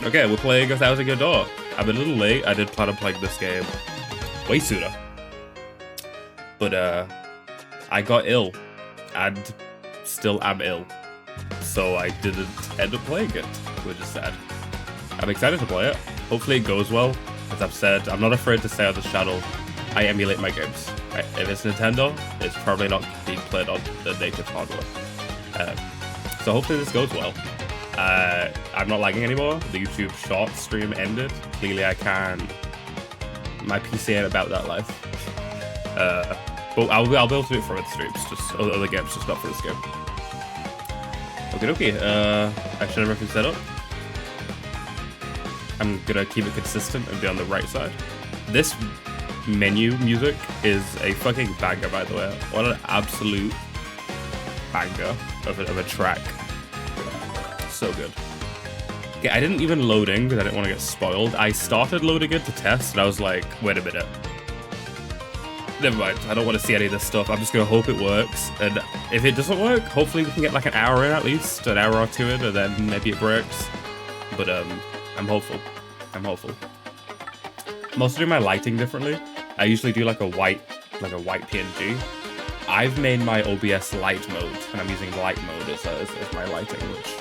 Okay, we're playing A Thousand Year Door. I'm a little late. I did plan on playing this game way sooner. But I got ill and still am ill. So I didn't end up playing it, which is sad. I'm excited to play it. Hopefully it goes well. As I've said, I'm not afraid to say on this channel, I emulate my games. Right? If it's Nintendo, it's probably not being played on the native hardware. So hopefully this goes well. I'm not lagging anymore. The YouTube short stream ended. Clearly I can. My PC ain't about that life. But I'll be able to do it for other streams, just other games, just not for this game. Okay. I should have everything set up. I'm gonna keep it consistent and be on the right side. This menu music is a fucking banger, by the way. What an absolute banger of a track. So good. Okay, I didn't even load in because I didn't want to get spoiled. I started loading it to test and I was like, wait a minute. Never mind, I don't want to see any of this stuff. I'm just going to hope it works. And if it doesn't work, hopefully we can get like an hour in at least, an hour or two in, and then maybe it breaks. But I'm hopeful. I'm also doing my lighting differently. I usually do like a white PNG. I've made my OBS light mode, and I'm using light mode as my lighting, which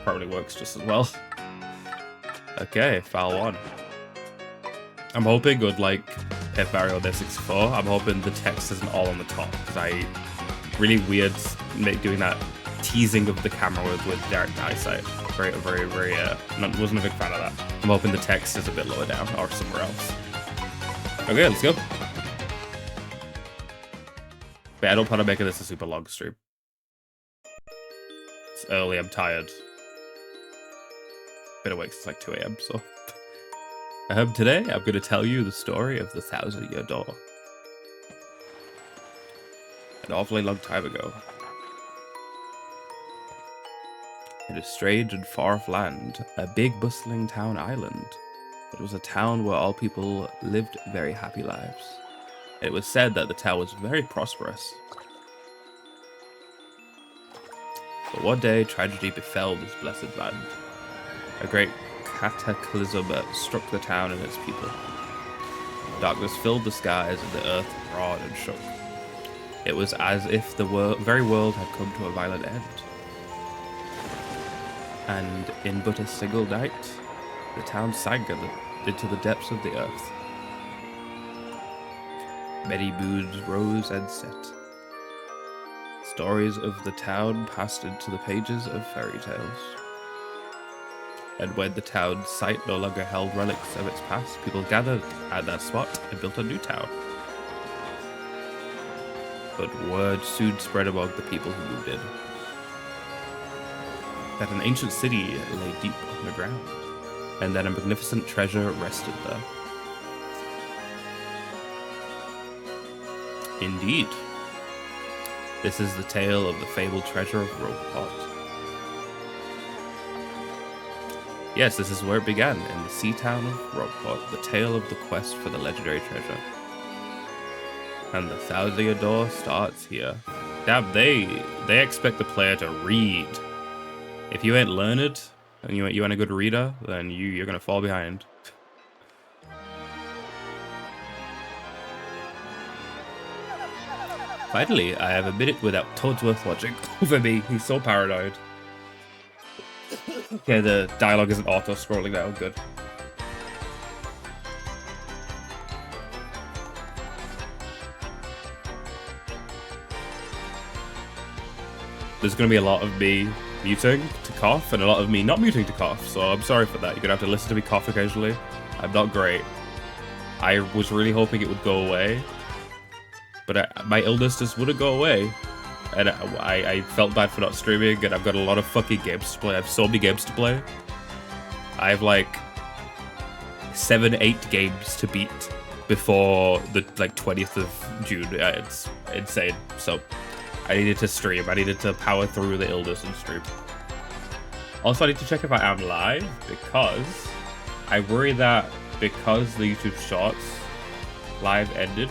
probably works just as well. Okay, file 1. I'm hoping with like F Mario Day 64, I'm hoping the text isn't all on the top, because really weird doing that teasing of the camera with direct eyesight. Wasn't a big fan of that. I'm hoping the text is a bit lower down or somewhere else. Okay, let's go. But I don't plan on making this a super long stream. It's early, I'm tired. Been awake since like 2 AM, so. Today, I'm going to tell you the story of the Thousand Year Door. An awfully long time ago. In a strange and far-off land, a big bustling town island. It was a town where all people lived very happy lives. It was said that the town was very prosperous. But one day, tragedy befell this blessed land. A great cataclysm struck the town and its people. Darkness filled the skies and the earth roared and shook. It was as if the very world had come to a violent end. And in but a single night, the town sank into the depths of the earth. Many moons rose and set. Stories of the town passed into the pages of fairy tales. And when the town's site no longer held relics of its past, people gathered at that spot and built a new town. But word soon spread among the people who moved in that an ancient city lay deep underground, and that a magnificent treasure rested there. Indeed, this is the tale of the fabled treasure of Rogueport. Yes, this is where it began, in the sea town of Rogueport, the tale of the quest for the legendary treasure. And the Thousand Year Door starts here. Damn, they expect the player to read. If you ain't learned, and you ain't a good reader, then you're gonna fall behind. Finally, I have a minute without Toadsworth watching over me. He's so paranoid. Okay, the dialogue isn't auto-scrolling now, good. There's gonna be a lot of me muting to cough and a lot of me not muting to cough, so I'm sorry for that. You're gonna have to listen to me cough occasionally. I'm not great. I was really hoping it would go away, but my illness just wouldn't go away. And I felt bad for not streaming, and I've got a lot of fucking games to play. I have so many games to play. I have like 7-8 games to beat before the 20th of June. It's insane. So I needed to stream. I needed to power through the illness and stream. Also, I need to check if I am live, because I worry that because the YouTube Shorts live ended.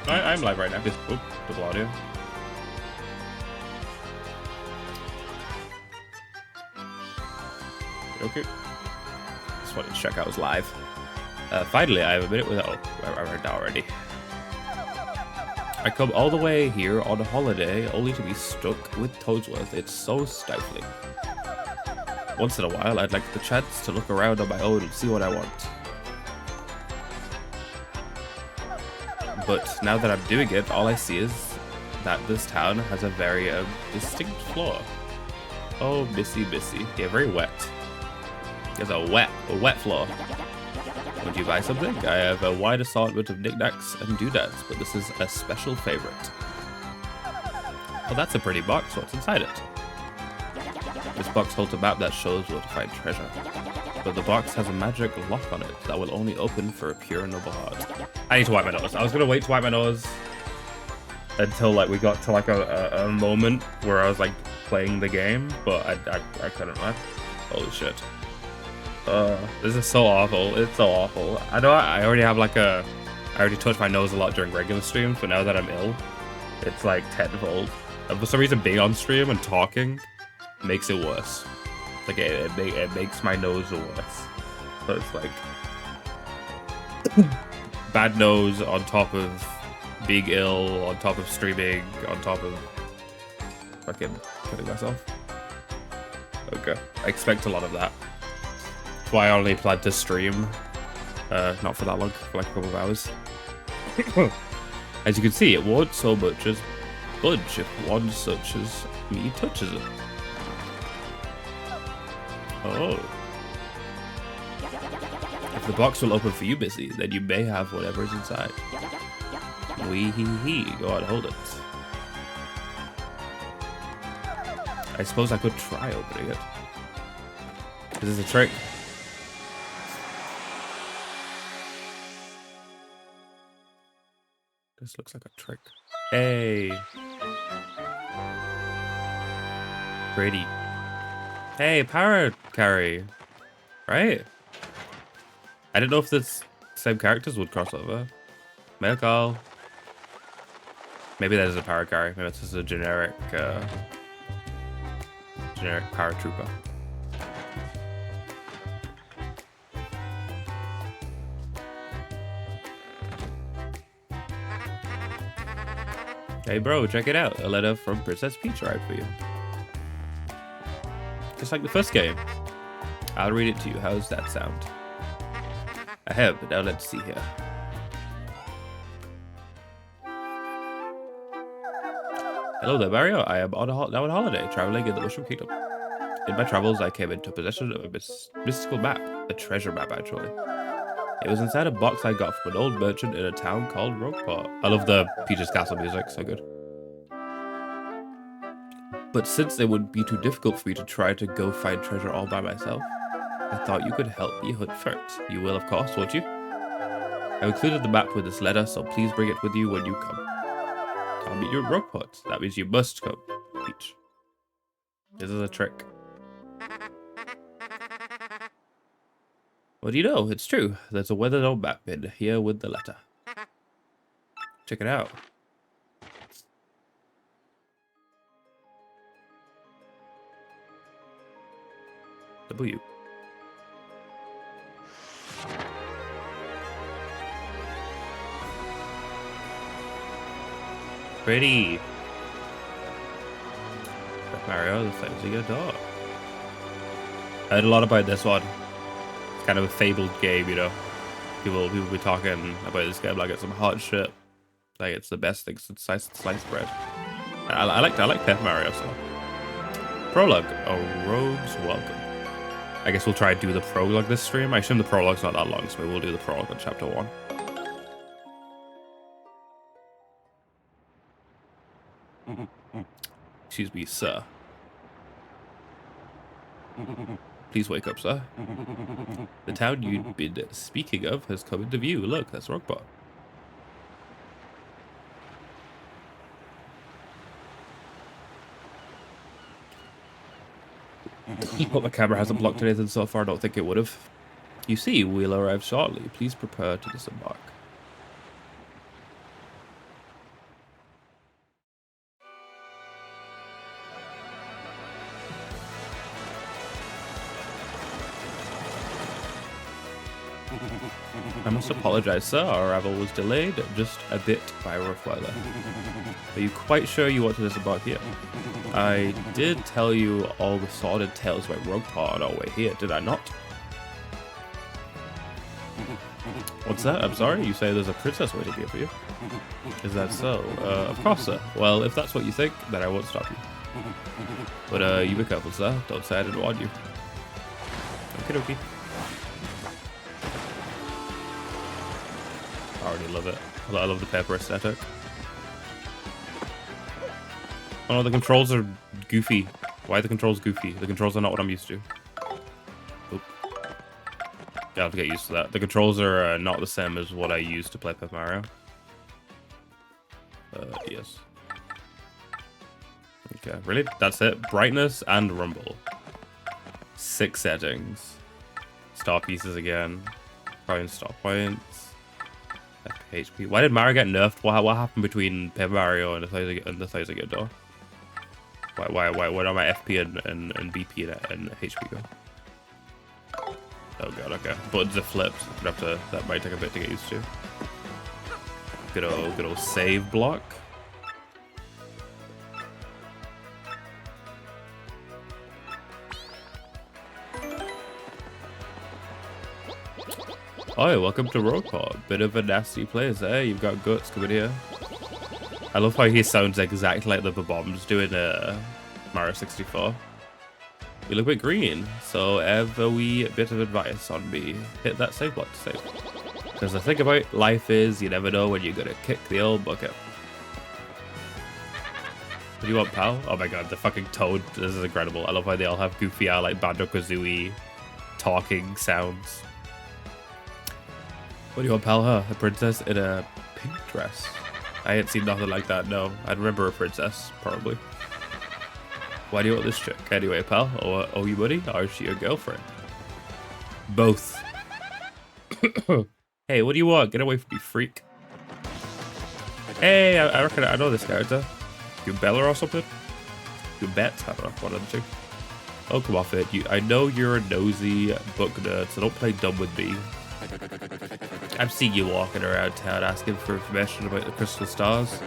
I'm live right now. Double audio. Okay. Just wanted to check out his live. Finally, I have a minute without. I read already. I come all the way here on a holiday only to be stuck with Toadsworth. It's so stifling. Once in a while, I'd like the chance to look around on my own and see what I want. But now that I'm doing it, all I see is that this town has a very distinct floor. Oh, Missy. Yeah, very wet. There's a wet floor. Would you buy something? I have a wide assortment of knickknacks and doodads, but this is a special favorite. Well, that's a pretty box. What's inside it? This box holds a map that shows where to find treasure. But the box has a magic lock on it that will only open for a pure noble heart. I need to wipe my nose. I was gonna wait to wipe my nose until like we got to like a moment where I was like playing the game, but I couldn't. Holy shit. This is so awful. It's so awful. I know I already have like I already touch my nose a lot during regular streams, but now that I'm ill, it's like tenfold. And for some reason, being on stream and talking makes it worse. Like it makes my nose worse. So it's like bad nose on top of being ill, on top of streaming, on top of fucking killing myself. Okay, I expect a lot of that. That's why I only plan to stream, not for that long, for like a couple of hours. As you can see, it won't so much as budge if one such as me touches it. Oh. If the box will open for you, Missy, then you may have whatever's inside. Wee-hee-hee. Go on, hold it. I suppose I could try opening it. Is this a trick? This looks like a trick. Hey. Pretty. Hey, power carry. Right? I didn't know if the same characters would cross over. Mail call. Maybe that is a power carry. Maybe it's just a generic paratrooper. Hey bro, check it out. A letter from Princess Peach arrived for you. Just like the first game. I'll read it to you. How's that sound? I have, but now let's see here. Hello there, Mario. I am now on holiday, traveling in the Mushroom Kingdom. In my travels, I came into possession of a mystical map. A treasure map, actually. It was inside a box I got from an old merchant in a town called Rogueport. I love the Peach's Castle music, so good. But since it would be too difficult for me to try to go find treasure all by myself, I thought you could help me hunt for it. You will, of course, won't you? I've included the map with this letter, so please bring it with you when you come. I'll meet you at Rogueport. That means you must come, Peach. This is a trick. What do you know? It's true. There's a weathered old map in here with the letter. Check it out. W. Pretty. Mario, the things of your dog. I heard a lot about this one. It's kind of a fabled game, you know. People be talking about this game like it's some hot shit. Like it's the best thing since sliced bread. I like Paper Mario, so. Prologue, A Rogue's Welcome. I guess we'll try and do the prologue this stream. I assume the prologue's not that long, so maybe we'll do the prologue in chapter 1. Excuse me, sir. Please wake up, sir. The town you'd been speaking of has come into view. Look, that's Rogueport. But my camera hasn't blocked anything so far. I don't think it would have. You see, we'll arrive shortly. Please prepare to disembark. I must apologize, sir. Our arrival was delayed just a bit by rough weather. Are you quite sure you want to disembark here? I did tell you all the sordid tales about Roguepod on our way here, did I not? What's that? I'm sorry? You say there's a princess waiting here for you? Is that so? Of course, sir. Well, if that's what you think, then I won't stop you. But, you be careful, sir. Don't say I didn't warn you. Okie dokie. I already love it. I love the paper aesthetic. Oh no, the controls are goofy. Why are the controls goofy? The controls are not what I'm used to. Oop. Yeah, I have to get used to that. The controls are not the same as what I use to play Paper Mario. Yes. Okay, really? That's it? Brightness and rumble. 6 settings. Star pieces again. Prime star points. HP. Why did Mario get nerfed? What happened between Paper Mario and the Thousand Year Door? Why are my FP and BP and HP go? Oh god, okay. Buttons are flipped. That might take a bit to get used to. Good old save block. Oh, welcome to Roguepod. Bit of a nasty place, eh? You've got guts coming here. I love how he sounds exactly like the Bob-ombs doing Mario 64. You look a bit green, so have a wee bit of advice on me. Hit that save block to save. Because the thing about life is, you never know when you're gonna kick the old bucket. What do you want, pal? Oh my god, the fucking Toad. This is incredible. I love how they all have goofy, like Banjo-Kazooie talking sounds. What do you want, pal? Huh? A princess in a pink dress. I ain't seen nothing like that, no. I'd remember a princess, probably. Why do you want this chick? Anyway, pal. Oh, you buddy? Or is she your girlfriend? Both. Hey, what do you want? Get away from me, freak. Hey, I reckon I know this character. Bella or something? You bet. I don't know, one of the two. Oh, come off it. I know you're a nosy book nerd, so don't play dumb with me. I've seen you walking around town asking for information about the crystal stars.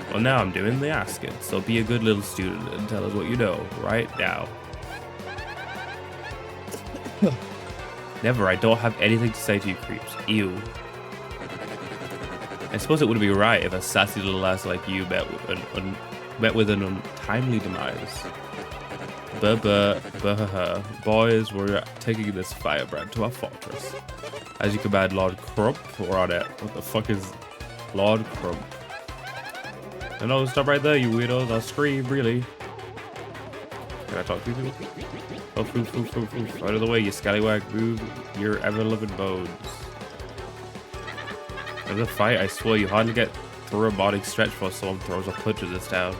Well, now I'm doing the asking, so be a good little student and tell us what you know right now. Never, I don't have anything to say to you creeps. Ew. I suppose it would be right if a sassy little lass like you met with an untimely demise. Boys, we're taking this firebrand to our fortress. As you command Lord Crump, we're on it. What the fuck is Lord Crump? No, stop right there, you weirdos. I'll scream, really. Can I talk to you? Oh, foof. Out of the way, you scallywag. Move your ever-loving bones. In the fight, I swear you hardly get through a body stretch before someone throws a punch in this town.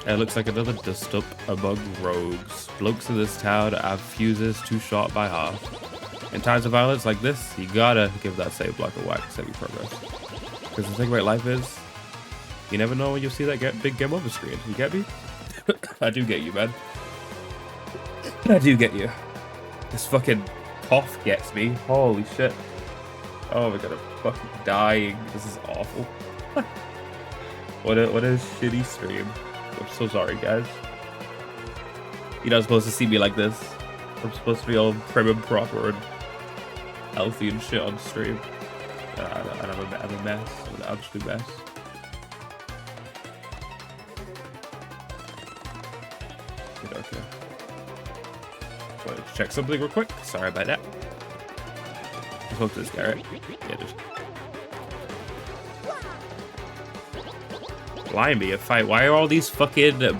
It looks like another dust-up among rogues. Blokes in this town have fuses too short by half. In times of violence like this, you gotta give that save block a whack to save your progress. Because the thing about life is, you never know when you'll see that big game over screen. You get me? I do get you, man. I do get you. This fucking cough gets me. Holy shit. Oh my god, I'm fucking dying. This is awful. What a shitty stream. I'm so sorry, guys. You're not supposed to see me like this. I'm supposed to be all prim and proper and healthy and shit on stream. And I'm a mess. I'm an absolute mess. Okay. Wanted to check something real quick. Sorry about that. I spoke to this guy, right? Yeah, just... Blimey, a fight. Why are all these fucking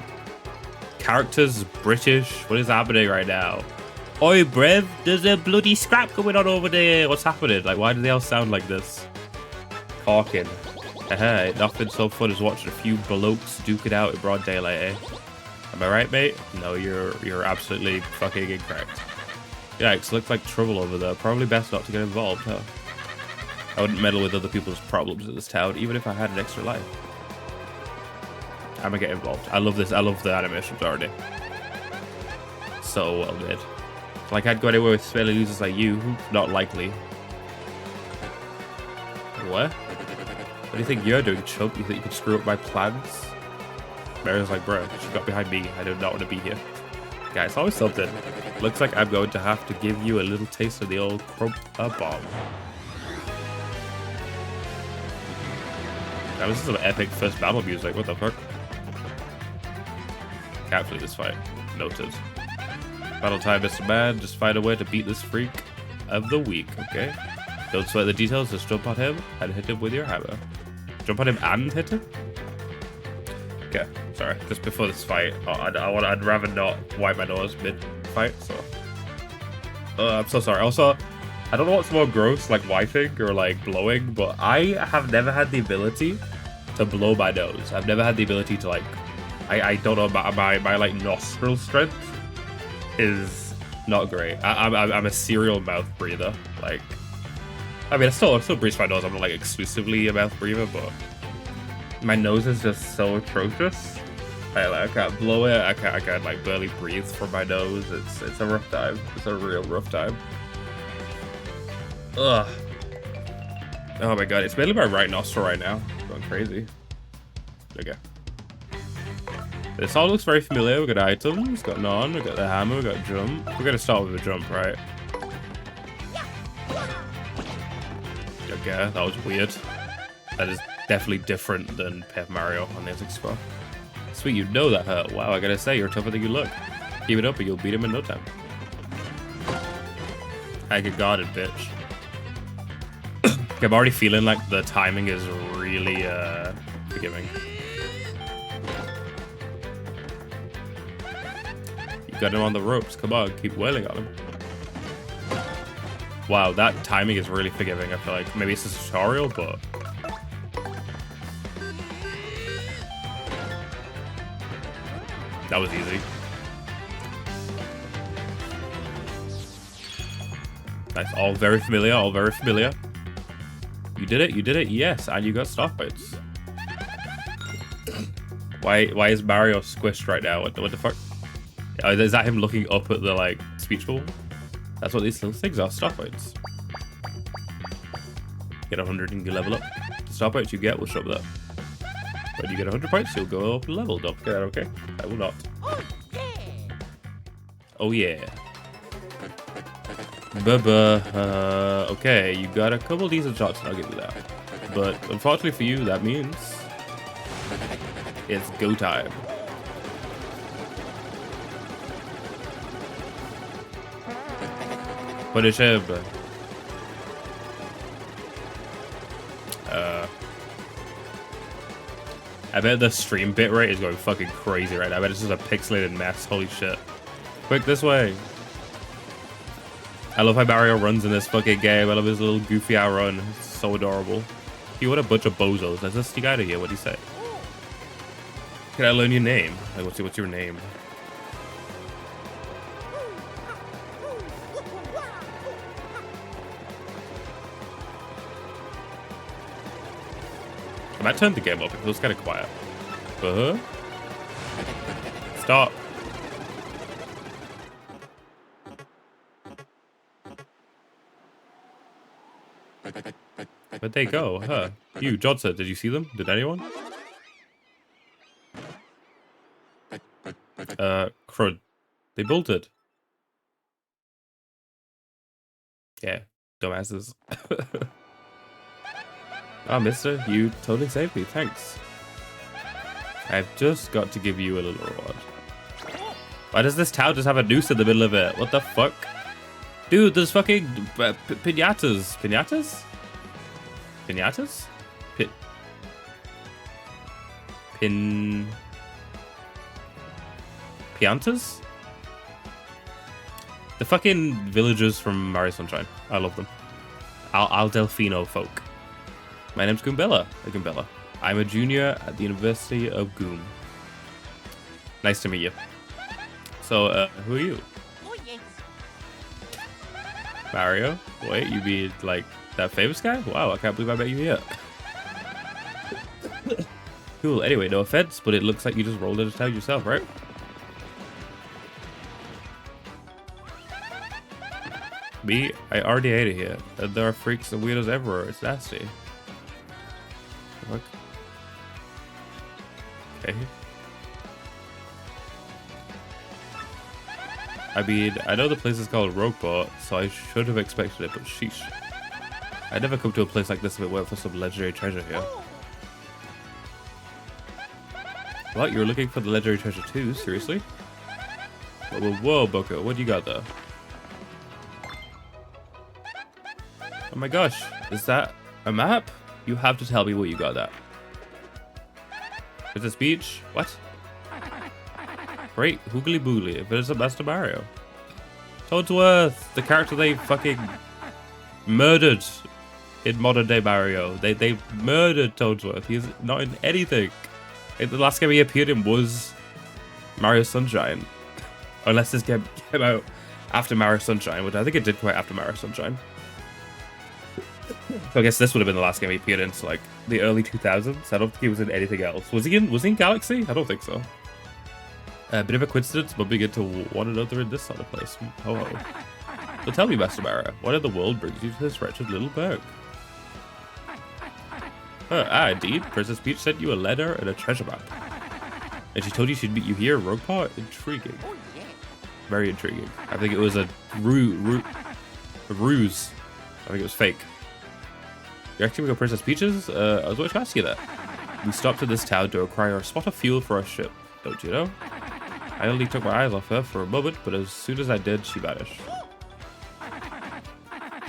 characters British? What is happening right now? Oi, Brev, there's a bloody scrap going on over there. What's happening? Like, why do they all sound like this? Talking. Hey, nothing so fun as watching a few blokes duke it out in broad daylight, eh? Am I right, mate? No, you're absolutely fucking incorrect. Yikes, looks like trouble over there. Probably best not to get involved, huh? I wouldn't meddle with other people's problems in this town, even if I had an extra life. I'm gonna get involved. I love this. I love the animations already. So well made. Like I'd go anywhere with smelly losers like you. Not likely. What? What do you think you're doing, chump? You think you can screw up my plans? Mario's like, bro, she got behind me. I do not want to be here. Yeah, it's always something. Looks like I'm going to have to give you a little taste of the old crump bomb. Now, this is some epic first battle music. What the fuck? Can't flee this fight. Noted. Battle time, Mr. Man. Just find a way to beat this freak of the week, okay? Don't sweat the details. Just jump on him and hit him with your hammer. Jump on him and hit him? Okay, sorry. Just before this fight, I'd rather not wipe my nose mid-fight, so... I'm so sorry. Also, I don't know what's more gross, like wiping or like blowing, but I have never had the ability to blow my nose. I've never had the ability to like... I don't know, my like nostril strength is not great. I'm a serial mouth breather. Like, I mean, I still breathe my nose. I'm not like exclusively a mouth breather, but my nose is just so atrocious. I can't blow it. I can't like barely breathe from my nose. It's a rough time. It's a real rough time. Ugh. Oh my god, it's mainly my right nostril right now. Going crazy. Okay. This all looks very familiar. We got items, got none, we got the hammer, we got jump. We're gonna start with a jump, right? Okay, that was weird. That is definitely different than Paper Mario on the N64. Sweet, you know that hurt. Wow, I gotta say, you're tougher than you look. Keep it up and you'll beat him in no time. I get guarded, bitch. Okay, I'm already feeling like the timing is really forgiving. You got him on the ropes. Come on, keep wailing on him. Wow, that timing is really forgiving. I feel like maybe it's a tutorial, but that was easy. Nice, all very familiar, all very familiar. You did it, yes, and you got stoplights. Why is Mario squished right now? What the fuck? Is that him looking up at the like speech bubble? That's what these little things are, stoplights. Get 100 and you level up. The stoplights you get will show up there. When you get 100 points, you'll go up leveled up. Get that okay? I will not. Oh yeah. Okay, you got a couple decent shots, and I'll give you that. But unfortunately for you, that means it's go time. Punish him. I bet the stream bitrate is going fucking crazy right now. I bet it's just a pixelated mess. Holy shit. Quick, this way. I love how Mario runs in this fucking game. I love his little goofy out run. It's so adorable. You what a bunch of bozos. Let's just stick out of here. What do you say? Can I learn your name? Like, what's your name? I might turn the game up. It feels kind of quiet. Stop. Where'd they go? Huh? You, Johnson, did you see them? Did anyone? Crud. They bolted. Yeah, dumbasses. Oh, mister, you totally saved me. Thanks. I've just got to give you a little reward. Why does this town just have a noose in the middle of it? What the fuck? Dude, there's fucking pinatas. Pinatas? Pinatas? Piantas? The fucking villagers from Mario Sunshine. I love them. Al Delfino folk. My name's Goombella. Goombella. I'm a junior at the University of Goom. Nice to meet you. So, who are you? Oh, yes. Mario? Wait, you be like that famous guy? Wow, I can't believe I met you here. Cool. Anyway, no offense, but it looks like you just rolled into town yourself, right? Me, I already hate it here. And there are freaks and weirdos everywhere. It's nasty. Look. Okay. I mean, I know the place is called Rogueport, so I should have expected it, but sheesh. I'd never come to a place like this if it weren't for some legendary treasure here. What? You were looking for the legendary treasure too? Seriously? Whoa, Boko, what do you got there? Oh my gosh, is that a map? You have to tell me what you got that. Is this beach? What? Great, Hoogly Boogly, if it's a Master Mario. Toadsworth, the character they fucking murdered in modern day Mario. They murdered Toadsworth. He's not in anything. The last game he appeared in was Mario Sunshine. Unless this game came out after Mario Sunshine, which I think it did come out after Mario Sunshine. So I guess this would have been the last game he appeared in, so like the early 2000s. I don't think he was in anything else. Was he in Galaxy? I don't think so. A bit of a coincidence bumping into one another in this sort of place. Ho ho. So tell me, Master Mario, what in the world brings you to this wretched little burg? Indeed. Princess Peach sent you a letter and a treasure map. And she told you she'd meet you here, Rogueport? Intriguing. Very intriguing. I think it was a ruse. I think it was fake. You're actually going to Princess Peach's? I was going to ask you that. We stopped in this town to acquire a spot of fuel for our ship. Don't you know? I only took my eyes off her for a moment, but as soon as I did, she vanished.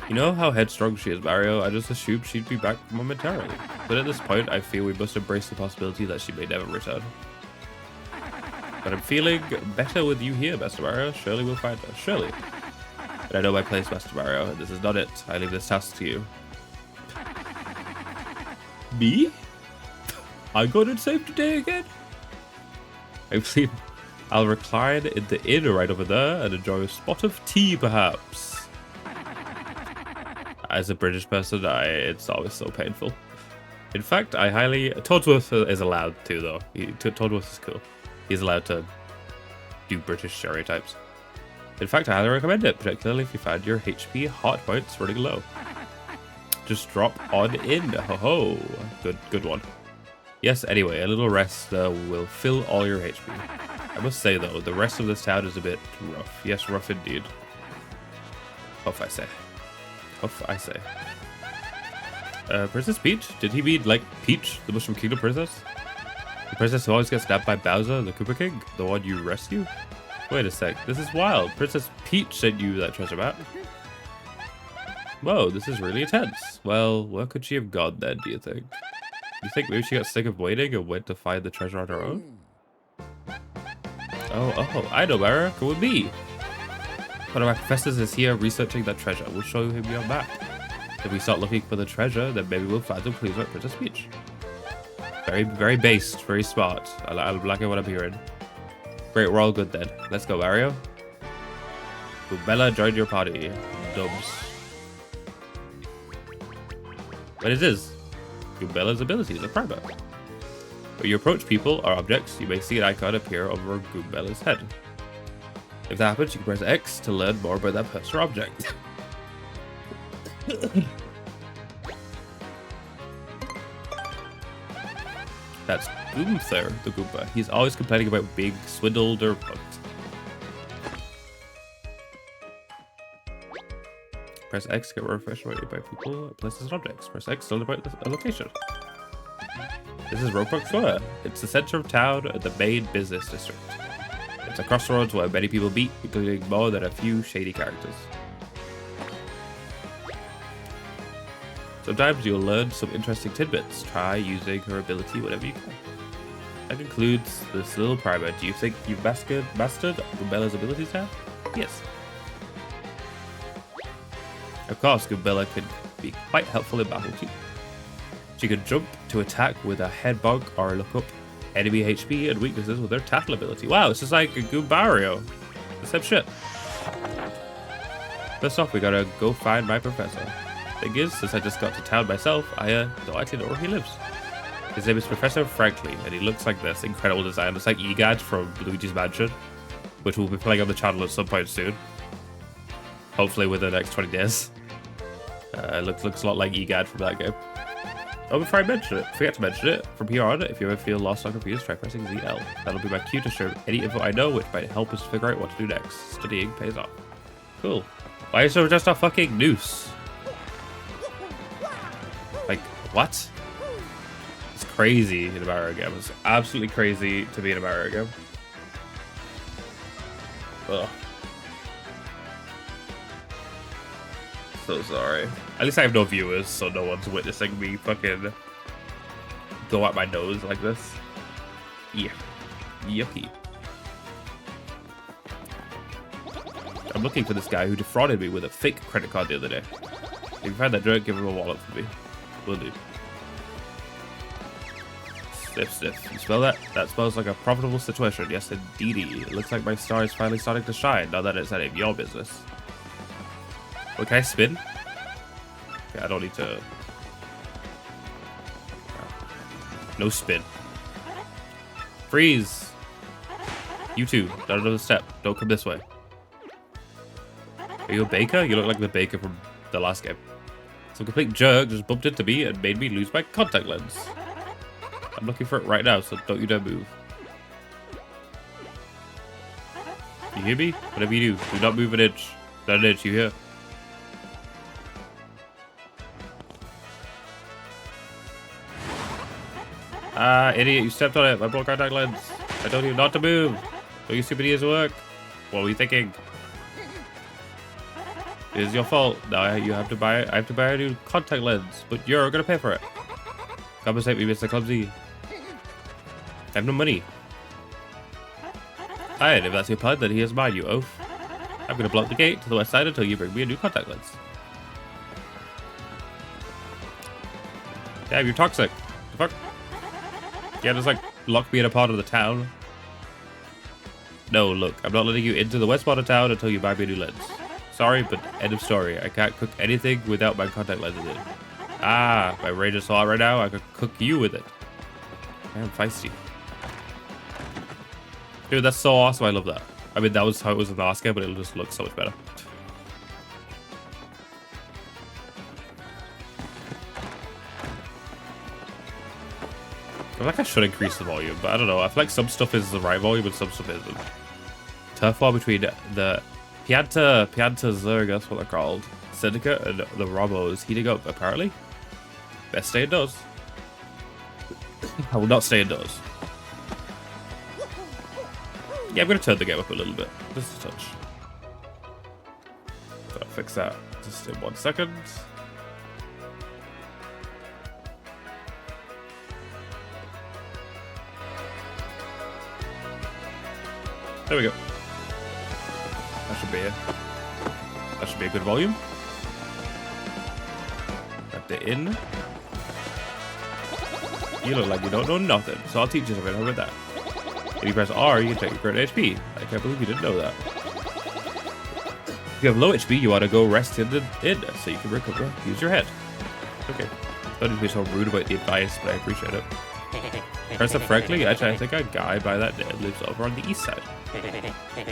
You know how headstrong she is, Mario? I just assumed she'd be back momentarily. But at this point, I feel we must embrace the possibility that she may never return. But I'm feeling better with you here, Master Mario. Surely we'll find her. Surely. But I know my place, Master Mario, and this is not it. I leave this task to you. Me? I got it safe today again? I believe I'll recline in the inn right over there and enjoy a spot of tea, perhaps. As a British person, it's always so painful. In fact, Toadsworth is allowed to, though. Toadsworth is cool. He's allowed to do British stereotypes. In fact, I highly recommend it, particularly if you find your HP hot points running low. Just drop on in. Ho ho. Good one. Yes, anyway, a little rest will fill all your HP. I must say, though, the rest of this town is a bit rough. Yes, rough indeed. Tough, I say. Tough, I say. Princess Peach? Did he mean, like, Peach, the Mushroom Kingdom princess? The princess who always gets stabbed by Bowser, the Koopa King? The one you rescue? Wait a sec, this is wild. Princess Peach sent you that treasure map. Whoa, this is really intense. Well, where could she have gone then, do you think? You think maybe she got sick of waiting and went to find the treasure on her own? Oh, I know, Mario. Come with me. One of my professors is here researching that treasure. We'll show him your map. If we start looking for the treasure, then maybe we'll find some clues about Princess Peach. Very based, very smart. I like what I'm hearing. Great, we're all good then. Let's go, Mario. Goombella joined your party. Dubs. But it is. Goombella's abilities are private. When you approach people or objects, you may see an icon appear over Goombella's head. If that happens, you can press X to learn more about that person or object. That's Goomther, the Goomba. He's always complaining about being swindled or punked. Press X to get refreshed by people, places, and objects. Press X to learn about a location. This is Rogueport Square. It's the center of town and the main business district. It's a crossroads where many people meet, including more than a few shady characters. Sometimes you'll learn some interesting tidbits. Try using her ability whenever you can. That concludes this little primer. Do you think you've mastered Goombella's abilities now? Yes. Of course, Goombella can be quite helpful in battle too. She can jump to attack with a head bonk or look up enemy HP and weaknesses with her tackle ability. Wow, it's just like a Goombario. The same shit. First off, we gotta go find my professor. Thing is, since I just got to town myself, I don't actually know where he lives. His name is Professor Franklin, and he looks like this. Incredible design. It's like Egad from Luigi's Mansion, which we'll be playing on the channel at some point soon. Hopefully within the next 20 days. Looks a lot like EGAD from that game. Oh, before I mention it, forget to mention it, from here on, if you ever feel lost or confused, try pressing ZL. That'll be my cue to share any info I know, which might help us figure out what to do next. Studying pays off. Cool. Why is there just a fucking noose? Like, what? It's crazy in a Mario game. It's absolutely crazy to be in a Mario game. Ugh. So sorry. At least I have no viewers, so no one's witnessing me fucking go out my nose like this. Yeah. Yucky. I'm looking for this guy who defrauded me with a fake credit card the other day. If you find that jerk, give him a wallet for me. Will do. Sniff, sniff. You smell that? That smells like a profitable situation. Yes, indeedy. It looks like my star is finally starting to shine, now that it's out of your business. What, can I spin? Okay, I don't need to... No spin. Freeze! You two, not another step. Don't come this way. Are you a baker? You look like the baker from the last game. Some complete jerk just bumped into me and made me lose my contact lens. I'm looking for it right now, so don't you dare move. You hear me? Whatever you do not move an inch. Not an inch, you hear? Ah, idiot, you stepped on it. My broke contact lens. I told you not to move. Don't you stupid idiots work? What were you thinking? It is your fault. Now I have to buy a new contact lens, but you're gonna pay for it. Compensate me, Mr. Clumsy. I have no money. Alright, if that's your plan, then here's mine, you oaf. I'm gonna block the gate to the west side until you bring me a new contact lens. Damn, you're toxic. The fuck? Yeah, just like lock me in a part of the town. No, look, I'm not letting you into the west part of town until you buy me a new lens. Sorry, but end of story. I can't cook anything without my contact lenses in. Ah, my rage is so hot right now, I could cook you with it. I am feisty. Dude, that's so awesome. I love that. I mean, that was how it was in the last game, but it'll just look so much better. I feel like I should increase the volume, but I don't know. I feel like some stuff is the right volume and some stuff isn't. Turf war between the Pianta Zerg, that's what they're called, Syndicate, and the Robo is heating up, apparently. Best stay indoors. I will not stay indoors. Yeah, I'm going to turn the game up a little bit. Just a touch. Gotta fix that just in 1 second. There we go. That should be it. That should be a good volume. Got the in. You look like you don't know nothing, so I'll teach you something. How about that? If you press R, you can take your current HP. I can't believe you didn't know that. If you have low HP, you ought to go rest in the inn so you can recover. Use your head. Okay. Don't need to be so rude about the advice, but I appreciate it. Press up frankly, actually, I think a guy by that name lives over on the east side.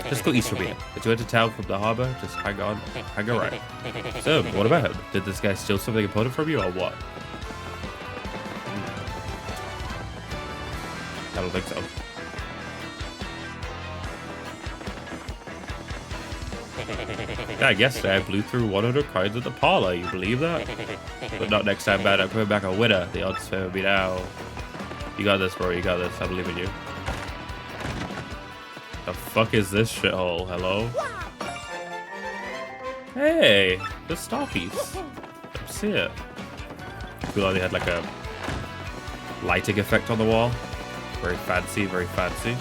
Just go east from here. If you went to town from the harbor, just hang on, hang around. So, what about him? Did this guy steal something important from you or what? I don't think so. Yeah, I guess I blew through 100 cards at the parlor, you believe that? But not next time, man. I'm coming back a winner. The odds favor me now. You got this, bro. You got this. I believe in you. The fuck is this shithole? Hello? Hey, the stockies. Let's see it. I feel like they had like a lighting effect on the wall. Very fancy, very fancy.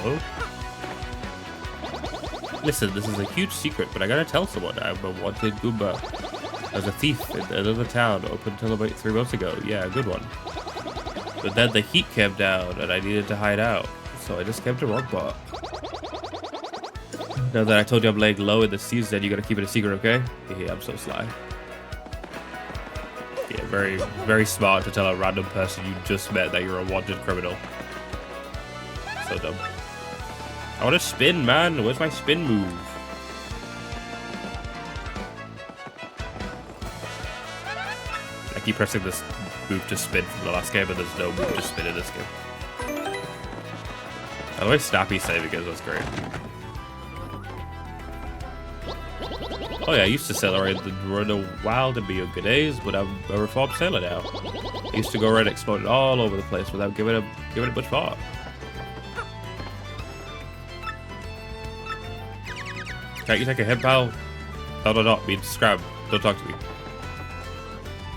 Hello? Listen, this is a huge secret, but I gotta tell someone. I'm a wanted Goomba. I was a thief in another town, open until about 3 months ago. Yeah, a good one. But then the heat came down, and I needed to hide out. So I just came to Rogbot. Now that I told you I'm laying low in the season, you gotta keep it a secret, okay? Yeah, I'm so sly. Yeah, very, very smart to tell a random person you just met that you're a wanted criminal. So dumb. I want to spin, man. Where's my spin move? I keep pressing this move to spin from the last game, but there's no move to spin in this game. By the way, Snappy saving is, that's great. Oh yeah, I used to sail around the Rhino Wild in my younger days, but I'm a reformed sailor now. I used to go around exploring all over the place without giving it much thought. Can't you take a hit, pal? No, not me. Scrab. Don't talk to me.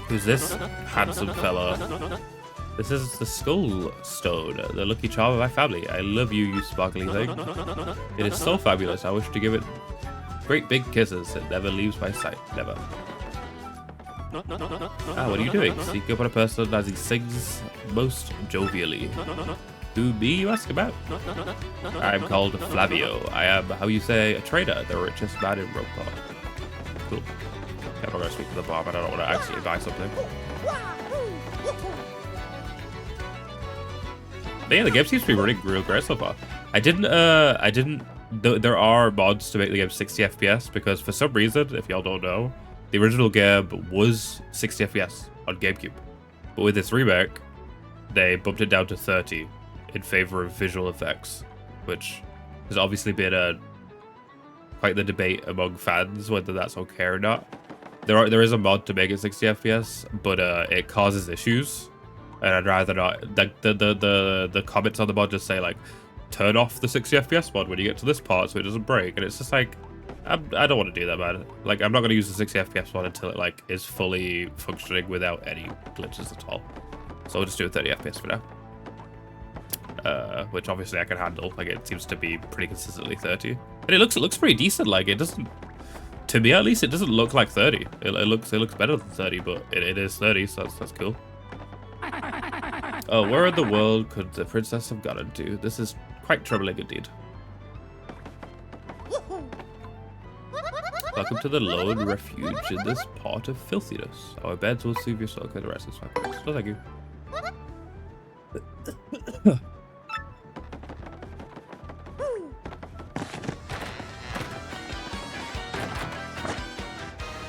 Who's this handsome fella? This is the Skull Stone, the lucky charm of my family. I love you, you sparkly thing. It is so fabulous. I wish to give it great big kisses. It never leaves my sight. Never. Ah, what are you doing? Sneak up on a person as he sings most jovially. Who me, you ask about? I am called Flavio. I am, how you say, a trader, the richest man in Roqueport. Cool. I'm not going to speak to the bar, but I don't want to actually buy something. But yeah, the game seems to be running real great so far. There are mods to make the game 60 FPS because for some reason, if y'all don't know, the original game was 60 FPS on GameCube. But with this remake, they bumped it down to 30 in favor of visual effects, which has obviously been quite the debate among fans whether that's okay or not. There is a mod to make it 60 FPS, but it causes issues, and I'd rather not. Like the comments on the mod just say like, turn off the 60 FPS mod when you get to this part so it doesn't break, and it's just like, I don't want to do that, man. Like, I'm not going to use the 60 FPS mod until it like is fully functioning without any glitches at all. So we'll just do a 30 FPS for now. Which obviously I can handle. Like, it seems to be pretty consistently 30, and it looks pretty decent. Like, it doesn't, to me at least, it doesn't look like 30. It looks better than 30, but it is 30, so that's cool. Oh, where in the world could the princess have gone into? This is quite troubling indeed. Welcome to the lone refuge in this part of filthiness. Our beds will soothe your soul, and the rest is fine. No, thank you.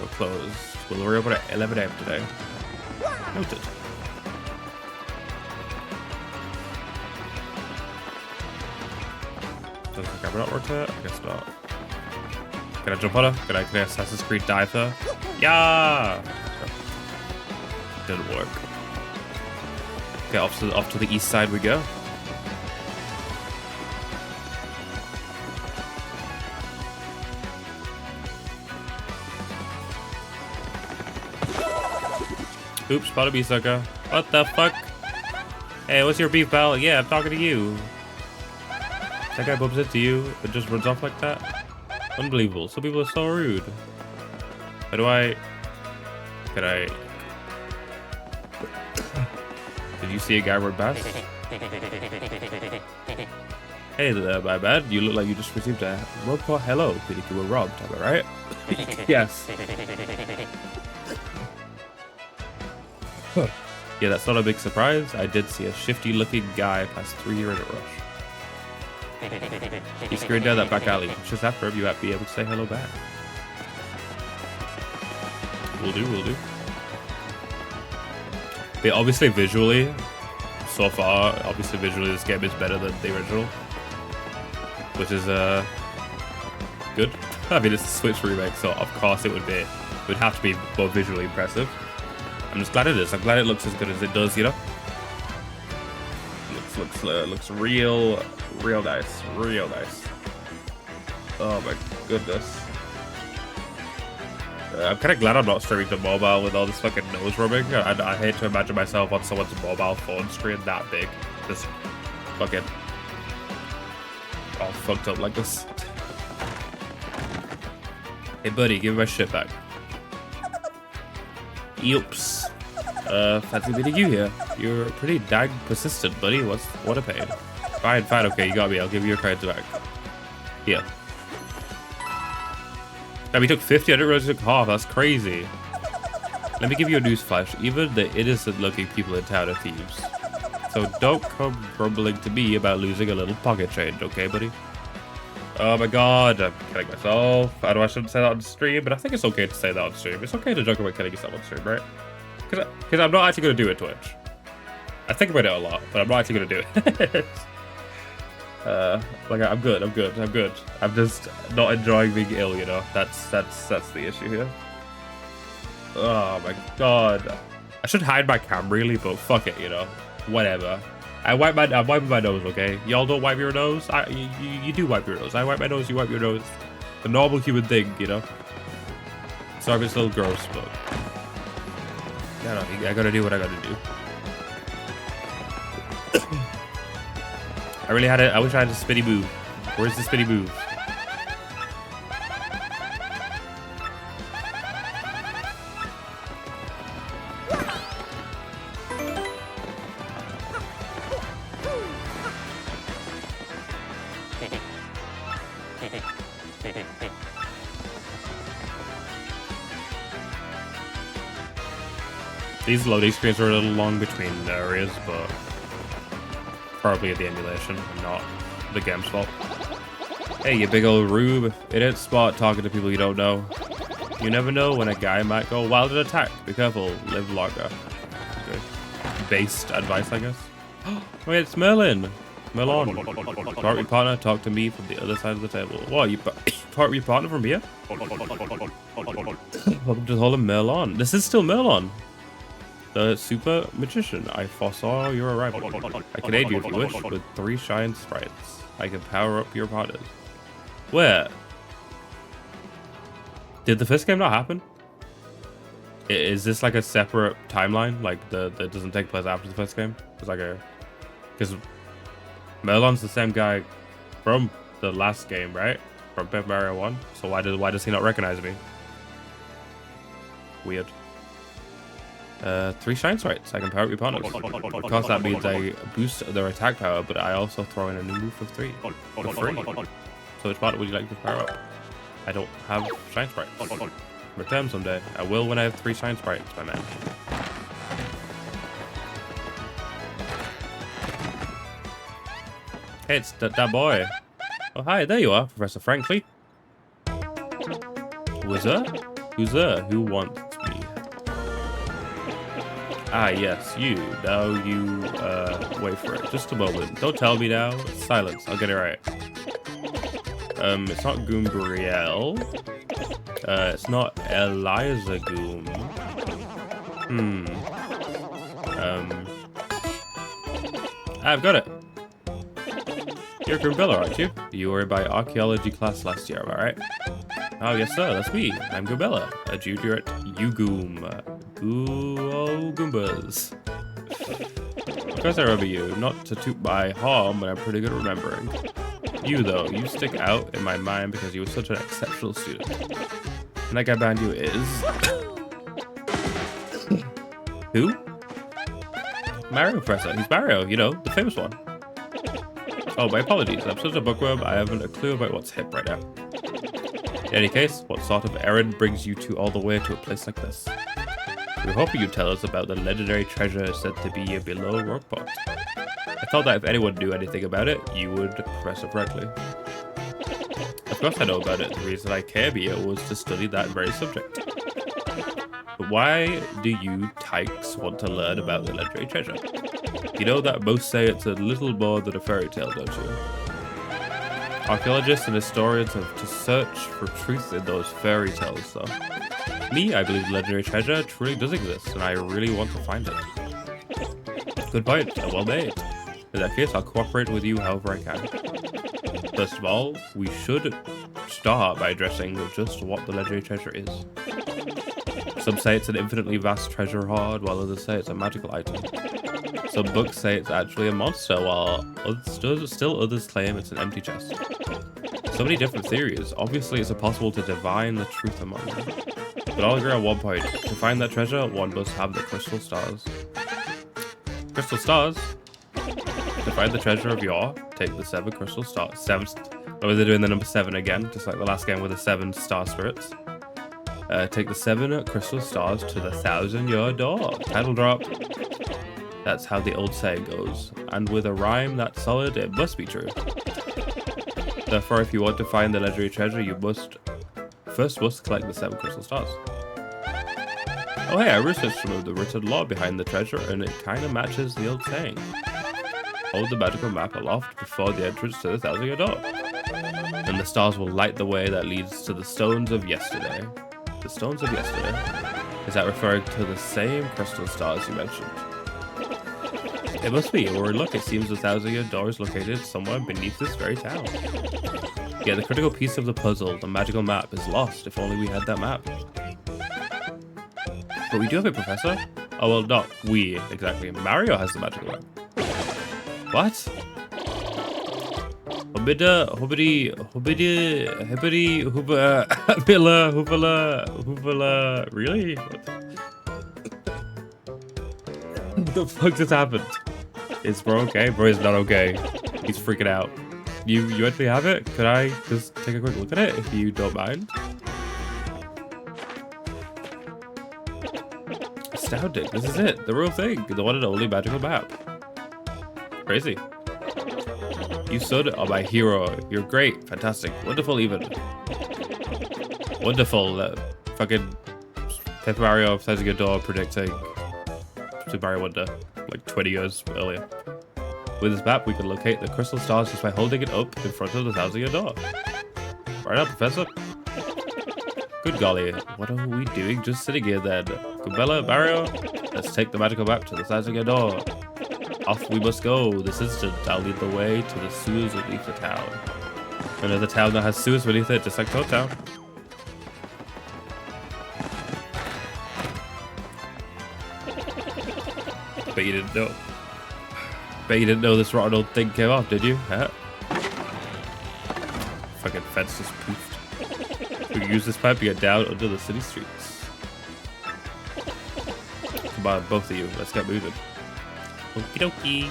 We're closed. We'll reopen at 11 AM today. Noted. Does the camera not work to it? I guess not. Can I jump on her? Can I Assassin's Creed dive her? Yeah! Didn't work. Okay, off to the east side we go. Oops, spotted me, sucker. What the fuck? Hey, what's your beef, pal? Yeah, I'm talking to you. That guy bumps into you and just runs off like that? Unbelievable. Some people are so rude. How do I... Can I... Did you see a guy run past? Hey there, my man. You look like you just received a Roqueport hello. Think you were robbed, am I right? Yes. Yeah, that's not a big surprise. I did see a shifty-looking guy pass through here in a rush. He scurried down that back alley. Just after him, you might be able to say hello back. Will do, will do. But obviously, visually, so far, this game is better than the original, which is good. I mean, it's a Switch remake, so of course it would have to be more visually impressive. I'm just glad it is. I'm glad it looks as good as it does, you know. Looks real nice, real nice. Oh my goodness. I'm kind of glad I'm not streaming to mobile with all this fucking nose rubbing. I hate to imagine myself on someone's mobile phone screen that big, just fucking all fucked up like this. Hey buddy, give me my shit back. Oops. Fancy meeting you here. You're pretty dang persistent, buddy. What a pain. Fine, okay, you got me. I'll give you your cards back. Here. Now, we took 50, I didn't realize we took half. That's crazy. Let me give you a news flash. Even the innocent-looking people in town are thieves. So don't come grumbling to me about losing a little pocket change, okay, buddy? Oh my god, I'm killing myself. I know I shouldn't say that on stream, but I think it's okay to say that on stream. It's okay to joke about killing yourself on stream, right? Because I'm not actually going to do it Twitch. I think about it a lot, but I'm not actually going to do it. Like I'm good. I'm just not enjoying being ill, you know. That's the issue here. Oh my god. I should hide my cam really, but fuck it, you know. Whatever. I'm wiping my nose, okay? Y'all don't wipe your nose? You do wipe your nose. I wipe my nose, you wipe your nose. The normal human thing, you know? Sorry if it's a little gross, but... I gotta do what I gotta do. I wish I had a spinny move. Where's the spinny move? These loading screens are a little long between areas, but probably the emulation, not the game's fault. Hey, you big old rube. It ain't smart talking to people you don't know. You never know when a guy might go wild and attack. Be careful, live longer. Okay. Based advice, I guess. Wait, it's Merlin. Merlon. Part your partner, talk to me from the other side of the table. What, you part your partner from here? Welcome to the Hall of Merlon. This is still Merlon. The super magician. I foresaw your arrival. I can aid you if you wish with 3 shine sprites. I can power up your partners. Where? Did the first game not happen? Is this like a separate timeline? Like that doesn't take place after the first game? It's like a... Because Merlon's the same guy from the last game, right? From Paper Mario 1. So why does he not recognize me? Weird. 3 shine sprites. I can power up your partners. Of course, that means I boost their attack power, but I also throw in a new move for free. So which partner would you like to power up? I don't have shine sprites. Return someday. I will when I have 3 shine sprites, my man. Hey, it's that boy. Oh, hi, there you are, Professor Frankly. Who's there? Who's there? Who wants me? Ah, yes, you. Now you, wait for it. Just a moment. Don't tell me now. Silence. I'll get it right. It's not Goombriel. It's not Eliza Goom. I've got it. You're Goombella, aren't you? You were in my archaeology class last year, am I right? Oh, yes, sir. That's me. I'm Goombella, a junior at UGoom. Goombas. Of course I remember you. Not to toot my horn, but I'm pretty good at remembering. You, though, you stick out in my mind because you were such an exceptional student. And that guy behind you is... Who? Mario Professor. He's Mario, you know, the famous one. Oh, my apologies. I'm such a bookworm, I haven't a clue about what's hip right now. In any case, what sort of errand brings you all the way to a place like this? We're hoping you'd tell us about the legendary treasure said to be below Rockport. I thought that if anyone knew anything about it, you would, Professor Franklin. Of course I know about it. The reason I came here was to study that very subject. But why do you tykes want to learn about the legendary treasure? You know that most say it's a little more than a fairy tale, don't you? Archaeologists and historians have to search for truth in those fairy tales, though. Me, I believe the legendary treasure truly does exist, and I really want to find it. Good point, and well made. In that case, I'll cooperate with you however I can. First of all, we should start by addressing just what the legendary treasure is. Some say it's an infinitely vast treasure hoard, while others say it's a magical item. Some books say it's actually a monster, while still others claim it's an empty chest. So many different theories. Obviously, it's impossible to divine the truth among them. But I'll agree on one point. To find that treasure, one must have the crystal stars. Crystal stars? To find the treasure of Yore, take the 7 crystal stars. Or they're doing the number 7 again, just like the last game with the 7 star spirits. Take the 7 crystal stars to the 1,000-year door. Title drop. That's how the old saying goes. And with a rhyme that's solid, it must be true. Therefore, if you want to find the legendary treasure, you must collect the 7 crystal stars. Oh hey, I researched some of the written lore behind the treasure, and it kind of matches the old saying. Hold the magical map aloft before the entrance to the Thousand Year Door, and the stars will light the way that leads to the Stones of Yesterday. The Stones of Yesterday? Is that referring to the same crystal stars you mentioned? It must be, or look, it seems the Thousand Year Door is located somewhere beneath this very town. Yeah, the critical piece of the puzzle, the magical map, is lost. If only we had that map. But we do have a professor? Oh, well, not we, exactly. Mario has the magical map. What? Hubala, really? What the fuck just happened? Is bro okay? Bro is not okay. He's freaking out. You actually have it? Could I just take a quick look at it if you don't mind? Astounding. This is it. The real thing. The one and only magical map. Crazy. You stood on my hero. You're great. Fantastic. Wonderful even. Wonderful. Fucking Paper Mario Thousand Year Door predicting Super Mario Wonder like 20 years earlier. With this map, we can locate the crystal stars just by holding it up in front of the Thousand Year Door. Right up, Professor. Good golly, what are we doing just sitting here then? Goombella, Mario, let's take the magical map to the Thousand Year Door. Off we must go. This instant, I'll lead the way to the sewers beneath the town. Another town that has sewers beneath it, just like Toad Town. Bet you didn't know. Bet you didn't know this rotten old thing came off, did you? Huh? Fucking fence just poofed. We can use this pipe to get down under the city streets. Come on, both of you. Let's get moving. Okie dokie.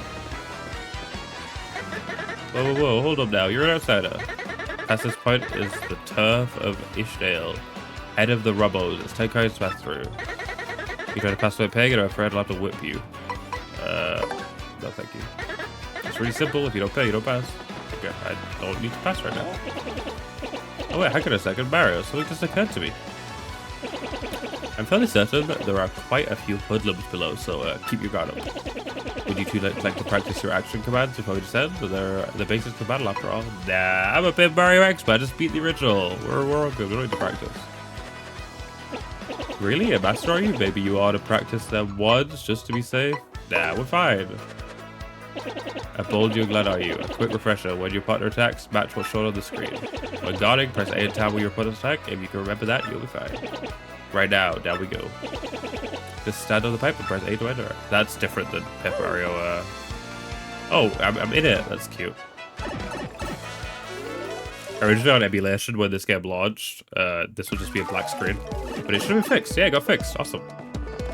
Whoa, whoa, whoa. Hold up now. You're an outsider. Past this point is the turf of Ishdale. Head of the Rubbles. It's 10 coins to pass through. You try to pass through a peg and I'm afraid I'll have to whip you. No thank you. It's really simple. If you don't pay, you don't pass. Okay, I don't need to pass right now. Oh wait, hang on a second, Mario, something just occurred to me. I'm fairly certain that there are quite a few hoodlums below, so keep your guard up. Would you two like to practice your action commands before we descend? They're the basis of battle after all. Nah, I'm a Paper Mario expert, I just beat the original. We're all good, we don't need to practice. Really? A master are you? Maybe you ought to practice them once just to be safe? Nah, we're fine. How bold you and glad are you? A quick refresher. When your partner attacks, match what's shown on the screen. When guarding, press A and tab when your opponent's attack. If you can remember that, you'll be fine. Right now, down we go. Just stand on the pipe and press A to enter. That's different than Paper Mario. Oh, I'm in it. That's cute. Originally on emulation, when this game launched, this would just be a black screen. But it should have been fixed. Yeah, it got fixed. Awesome.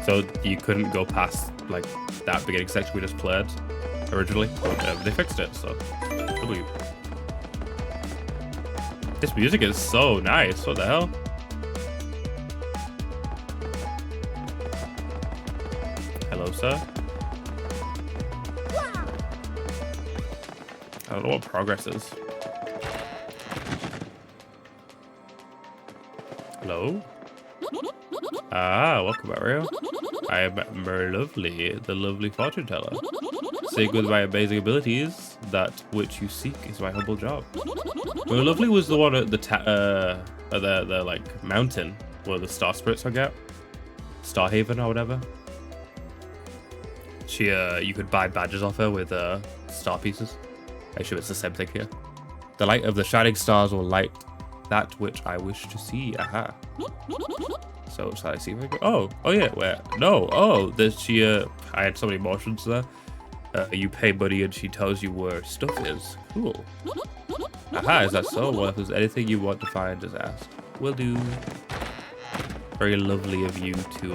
So you couldn't go past like that beginning section we just played originally. They fixed it, so W. This music is so nice. What the hell? Hello, sir. I don't know what progress is. Hello? Ah, welcome, Mario. I am Merlovely, the lovely fortune teller. Seeing with my amazing abilities, that which you seek is my humble job. Merlovely was the one at the like mountain where the star spirits hung out, Starhaven or whatever. She you could buy badges off her with star pieces. Actually, it's the same thing here. The light of the shining stars will light that which I wish to see. Aha. So shall I see if I go? Oh yeah, where? No, there's she I had so many motions there. You pay money and she tells you where stuff is. Cool. Aha, is that so? Well, if there's anything you want to find, just ask. Will do. Very lovely of you to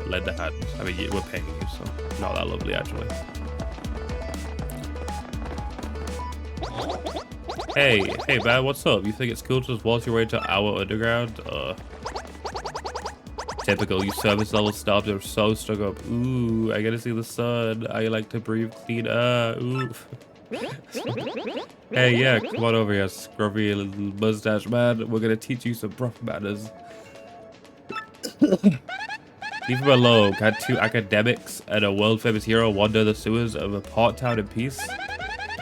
lend a hand. I mean, we're paying you, so not that lovely actually. Hey man, what's up? You think it's cool to just waltz your way to our underground? Typical, you service level snobs are so stuck up. Ooh, I gotta see the sun. I like to breathe clean air. Ooh. Hey, yeah, come on over here, scruffy little mustache man. We're gonna teach you some proper manners. Leave him alone. Can't two academics and a world-famous hero wander the sewers of a port town in peace?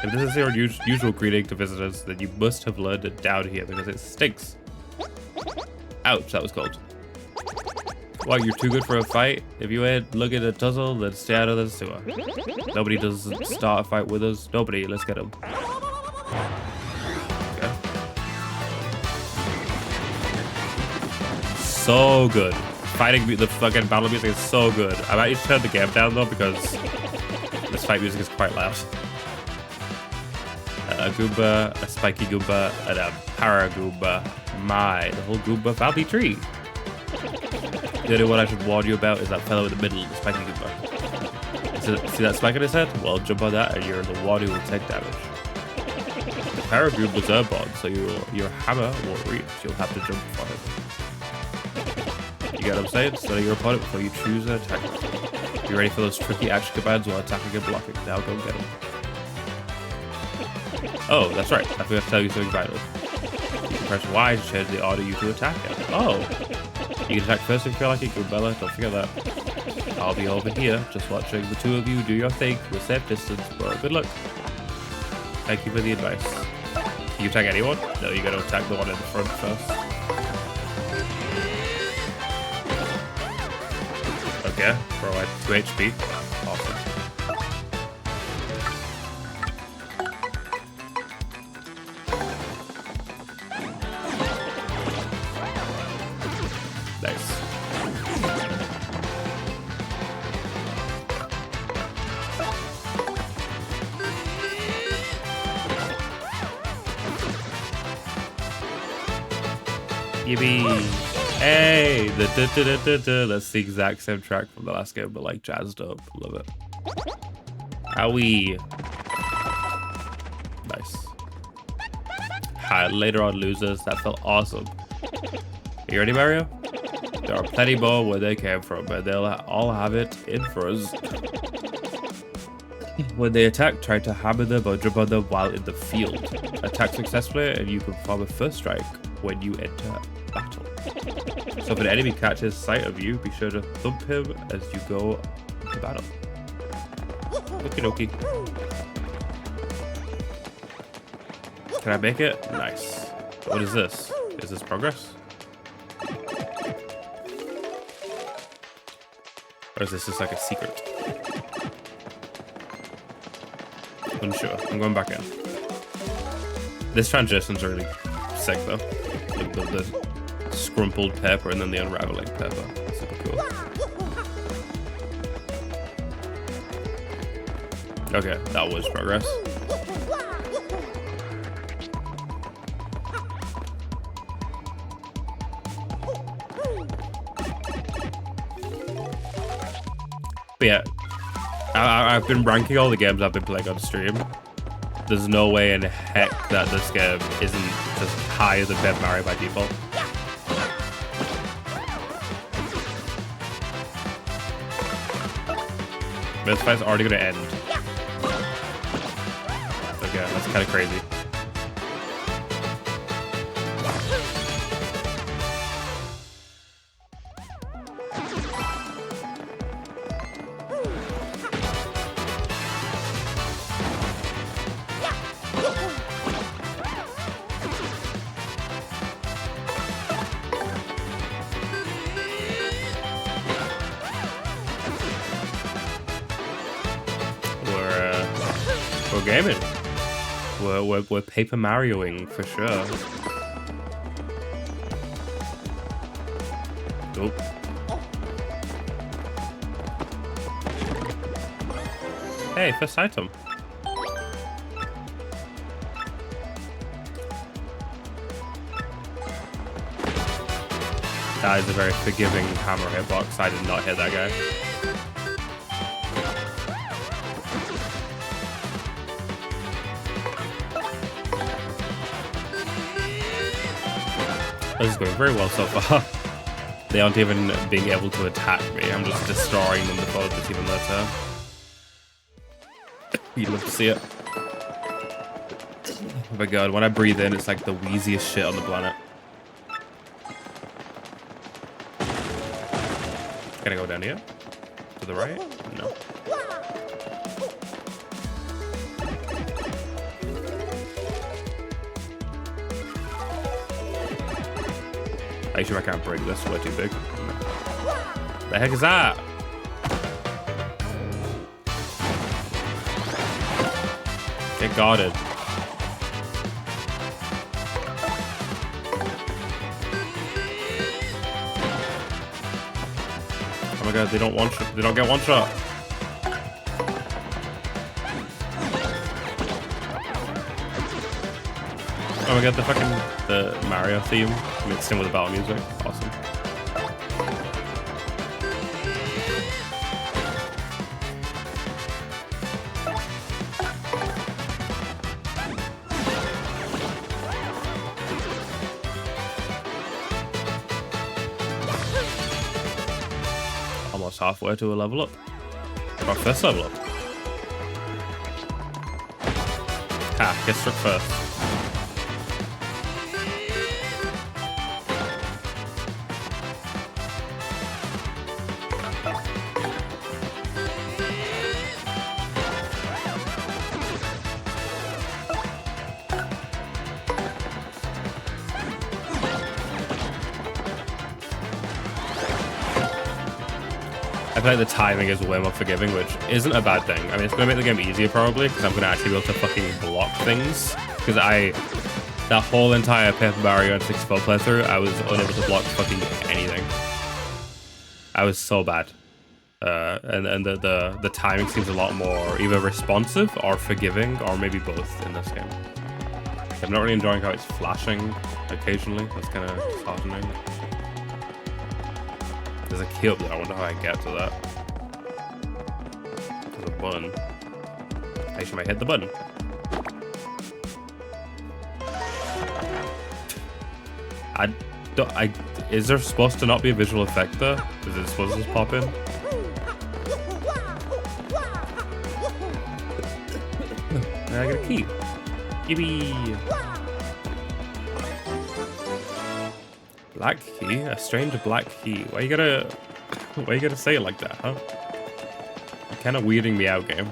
If this is your usual greeting to visitors, then you must have learned it down here because it stinks. Ouch, that was cold. What, you're too good for a fight? If you ain't looking to tussle, then stay out of the sewer. Nobody does start a fight with us. Nobody, let's get him. Okay. So good. Fighting the fucking battle music is so good. I might need to turn the game down though because this fight music is quite loud. A Goomba, a Spiky Goomba, and a Para Goomba. My, the whole Goomba family tree. The only one I should warn you about is that fellow in the middle, the Spiky Goomba. See that spike in his head? Well, jump on that and you're the one who will take damage. The Para Goomba's airborne, so your hammer won't reach. You'll have to jump for it. You get what I'm saying? Study your opponent before you choose an attack. Be ready for those tricky action commands while attacking and blocking. Now go get them. Oh, that's right. I forgot to tell you something vital. You can press Y to change the order you to attack it. Oh! You can attack first if you feel like it, Goombella. Don't forget that. I'll be over here, just watching the two of you do your thing with safe distance. Well, good luck. Thank you for the advice. Can you attack anyone? No, you gotta attack the one in the front first. Okay, bro, I had 2 HP. Awesome. Nice. Yippee! Hey! That's the exact same track from the last game, but like jazzed up. Love it. Owie! Nice. Hi, later on losers. That felt awesome. You ready, Mario? There are plenty more where they came from, but they'll all have it in for us. When they attack, try to hammer them or jump on them while in the field. Attack successfully and you can perform a first strike when you enter battle. So if an enemy catches sight of you, be sure to thump him as you go into battle. Okie dokie. Can I make it? Nice. What is this? Is this progress? Or is this just like a secret? Unsure. I'm going back in. This transition's really sick though. The scrumpled paper and then the unraveling paper. Super cool. Okay, that was progress. But yeah, I've been ranking all the games I've been playing on stream. There's no way in heck that this game isn't just higher than Paper Mario by default. This fight's already gonna end. Okay, that's kind of crazy. We're gaming. We're Paper Marioing for sure. Nope. Hey, first item. That is a very forgiving hammer hitbox. I did not hit that guy. This is going very well so far. They aren't even being able to attack me. I'm just destroying them before it's even their turn. You'd love to see it. Oh my god, when I breathe in, it's like the wheeziest shit on the planet. Can I go down here? To the right? No. Are you sure I can't break this? Way too big. No. The heck is that? Get guarded. Oh my god, they don't get one shot. Oh my god, the Mario theme mixed in with the battle music. Awesome. Almost halfway to a level up. Our first level up. Ha, get struck first. I feel like the timing is way more forgiving, which isn't a bad thing. I mean, it's going to make the game easier probably, because I'm going to actually be able to fucking block things. Because that whole entire Paper Mario and 64 playthrough, I was unable to block fucking anything. I was so bad. And the timing seems a lot more either responsive or forgiving, or maybe both in this game. I'm not really enjoying how it's flashing occasionally. That's kind of disheartening. There's a key up there. I wonder how I get to that. There's a button. I should hit the button. Is there supposed to not be a visual effect there? Is it supposed to just pop in? I got a key. Yippee! Black key? A strange black key. Why you gotta say it like that, huh? You're kind of weirding me out, game.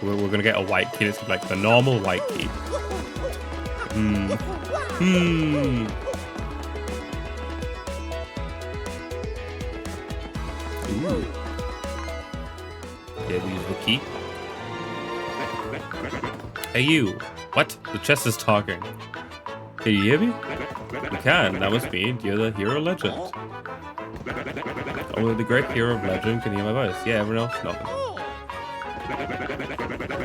We're gonna get a white key. It's like the normal white key. Ooh. Yeah, we use the key. Hey, you. What? The chest is talking. Can you hear me? You can. That must mean you're the hero legend. Only the great hero of legend can hear my voice. Yeah, everyone else, nothing.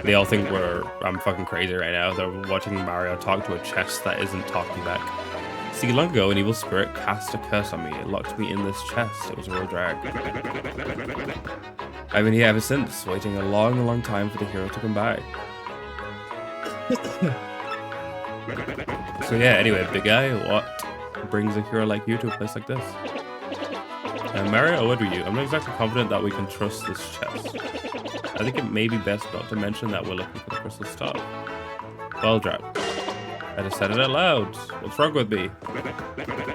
They all think I'm fucking crazy right now. They're watching Mario talk to a chest that isn't talking back. See, long ago, an evil spirit cast a curse on me. It locked me in this chest. It was a real drag. I've been here ever since, waiting a long, long time for the hero to come back. So yeah, anyway, big guy, what brings a hero like you to a place like this? Mario, what are you? I'm not exactly confident that we can trust this chest. I think it may be best not to mention that we're looking for the crystal star. Well, Drop. I just said it out loud. What's wrong with me?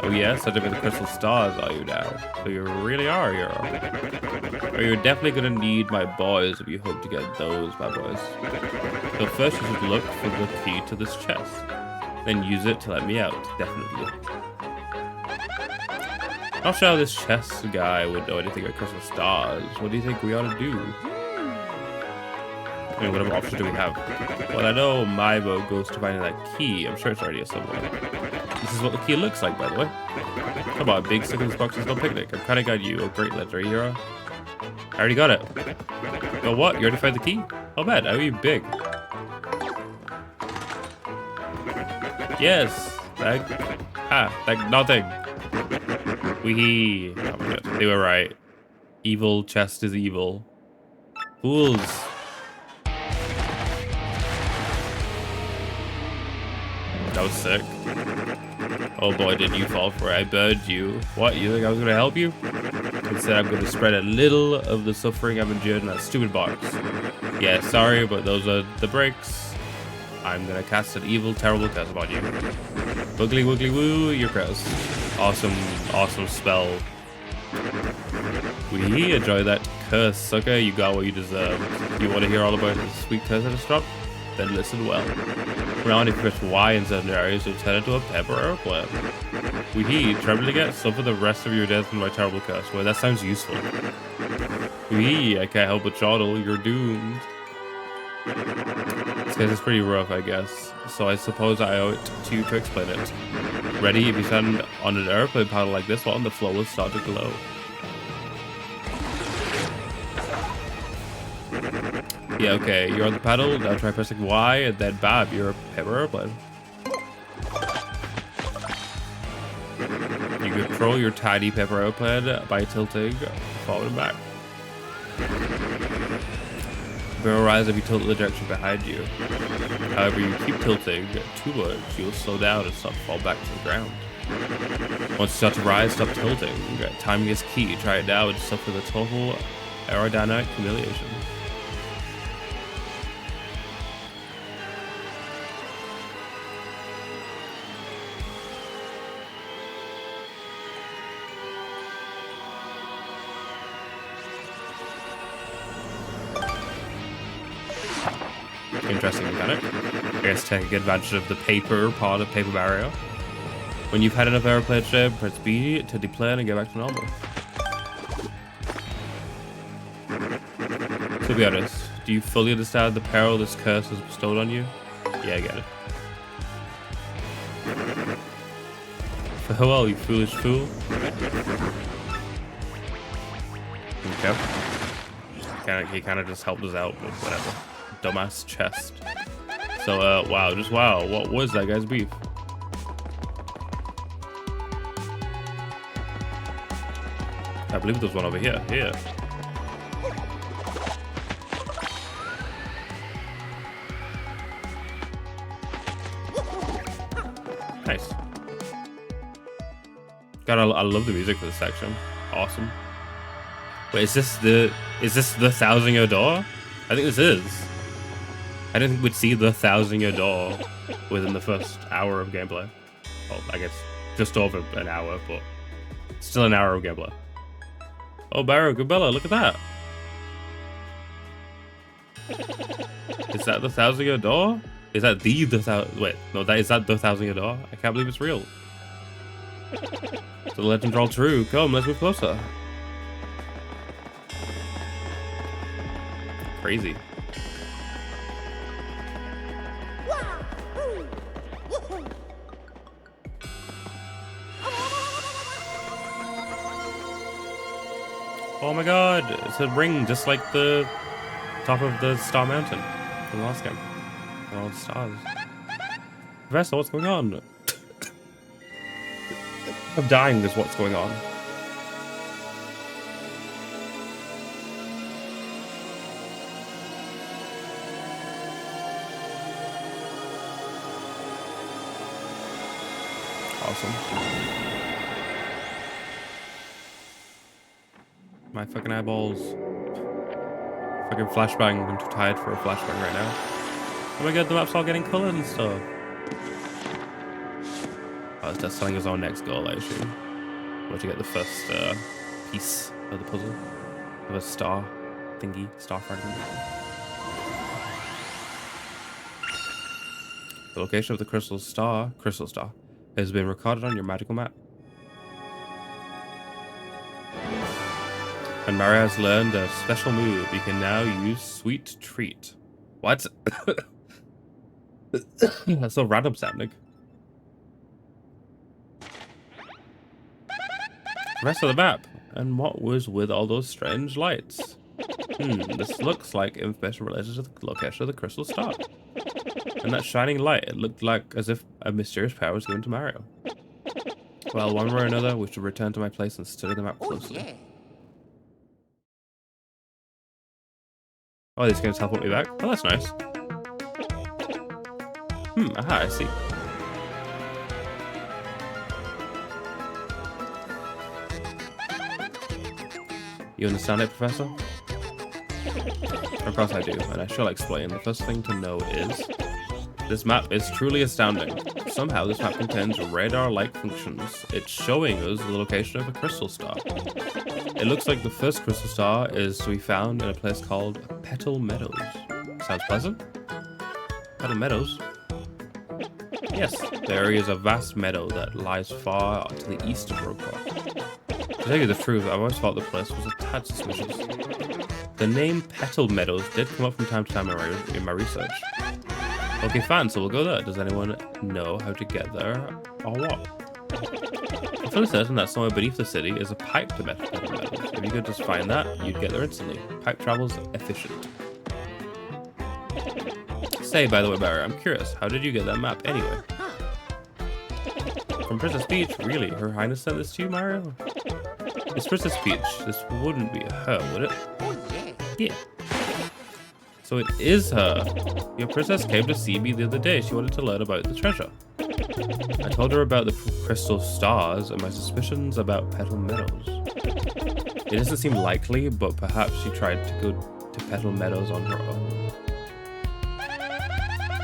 Oh yes, I did the crystal stars, are you now? So you really are a hero. Or you're definitely gonna need my boys if you hope to get those, my boys. So first you should look for the key to this chest. Then use it to let me out, definitely. Not sure how this chest guy would know anything about crystal stars. What do you think we ought to do? I mean, whatever option do we have? Well, I know my vote goes to finding that key. I'm sure it's already here somewhere. This is what the key looks like, by the way. Come on, big stick in this box is no picnic. I'm kind of got you, a great legendary hero. I already got it. Oh, what? You already found the key? Oh, man, how are you big? Yes. Nothing. Wee. Oh, they were right. Evil chest is evil. Fools. That was sick. Oh boy, did you fall for it. I burned you. What, you think I was gonna help you? Instead, I'm gonna spread a little of the suffering I've endured in that stupid box. Yeah, sorry, but those are the breaks. I'm gonna cast an evil, terrible curse upon you. Wiggly wiggly woo, you're cursed. Awesome, awesome spell. We enjoy that curse, sucker. You got what you deserve. You want to hear all about the sweet curse I just dropped? Then listen well. Now, if you press Y in certain areas, you'll turn into a pepper airplane. Wee, trembling again, suffer the rest of your death from my terrible curse. Well, that sounds useful. Wee, I can't help but chortle. You're doomed. This case is pretty rough, I guess. So I suppose I owe it to you to explain it. Ready? If you stand on an airplane paddle like this one, the floor will start to glow. Yeah, okay, you're on the paddle, now try pressing Y, and then bam, you're a paper airplane. You control your tiny paper airplane by tilting forward and back. It will rise if you tilt the direction behind you. However, you keep tilting too much, you'll slow down and start to fall back to the ground. Once you start to rise, stop tilting. Timing is key. Try it now and suffer the total aerodynamic humiliation. Interesting mechanic. I guess taking advantage of the paper part of Paper Mario. When you've had enough airplane shape, press B to deplane and get back to normal. To be honest, do you fully understand the peril this curse has bestowed on you? Yeah, I get it. Farewell, you foolish fool. Okay. He kind of just helped us out with whatever. Dumbass chest. So, wow, just wow. What was that guy's beef? I believe there's one over here. Here. Nice. God, I love the music for this section. Awesome. Wait, is this the 1,000-year door? I think this is. I didn't think we'd see the 1,000-year door within the first hour of gameplay. Well, I guess just over an hour, but still an hour of gameplay. Oh, Barrow Gabella, look at that. Is that the 1,000-year door? Is that the 1,000? Wait, no, is that the 1,000-year door? I can't believe it's real. So the legends are all true. Come, let's move closer. Crazy. Oh my god, it's a ring just like the top of the Star Mountain from the last game. All the stars. Professor, what's going on? I'm dying is what's going on. Awesome. My fucking eyeballs. Fucking flashbang. I'm too tired for a flashbang right now. Oh my god, the map's all getting colored and stuff. Oh, it's just telling us our next goal, I assume. We're to get the first piece of the puzzle. Of a star thingy. Star fragment. The location of the crystal star, has been recorded on your magical map. And Mario has learned a special move. You can now use Sweet Treat. What? That's so random sounding. Rest of the map. And what was with all those strange lights? This looks like information related to the location of the crystal star. And that shining light, it looked like as if a mysterious power was given to Mario. Well, one way or another, we should return to my place and study the map closely. Oh, this game's helping me back? Oh, that's nice. Aha, I see. You understand it, Professor? Of course I do, and I shall explain. The first thing to know is this map is truly astounding. Somehow this map contains radar-like functions. It's showing us the location of a crystal star. It looks like the first crystal star is to be found in a place called Petal Meadows. Sounds pleasant? Petal Meadows? Yes, the area is a vast meadow that lies far to the east of Roquefort. To tell you the truth, I've always thought the place was a tad suspicious. The name Petal Meadows did come up from time to time in my research. Okay, fine, so we'll go there. Does anyone know how to get there or what? I'm fairly certain that somewhere beneath the city is a pipe to Petal Meadows. If you could just find that, you'd get there instantly. Pipe travel's efficient. Say, by the way, Barry, I'm curious, how did you get that map anyway? From Princess Peach, really? Her Highness sent this to you, Mario? It's Princess Peach. This wouldn't be her, would it? Yeah. So it is her. Your princess came to see me the other day. She wanted to learn about the treasure. I told her about the crystal stars and my suspicions about Petal Meadows. It doesn't seem likely, but perhaps she tried to go to Petal Meadows on her own.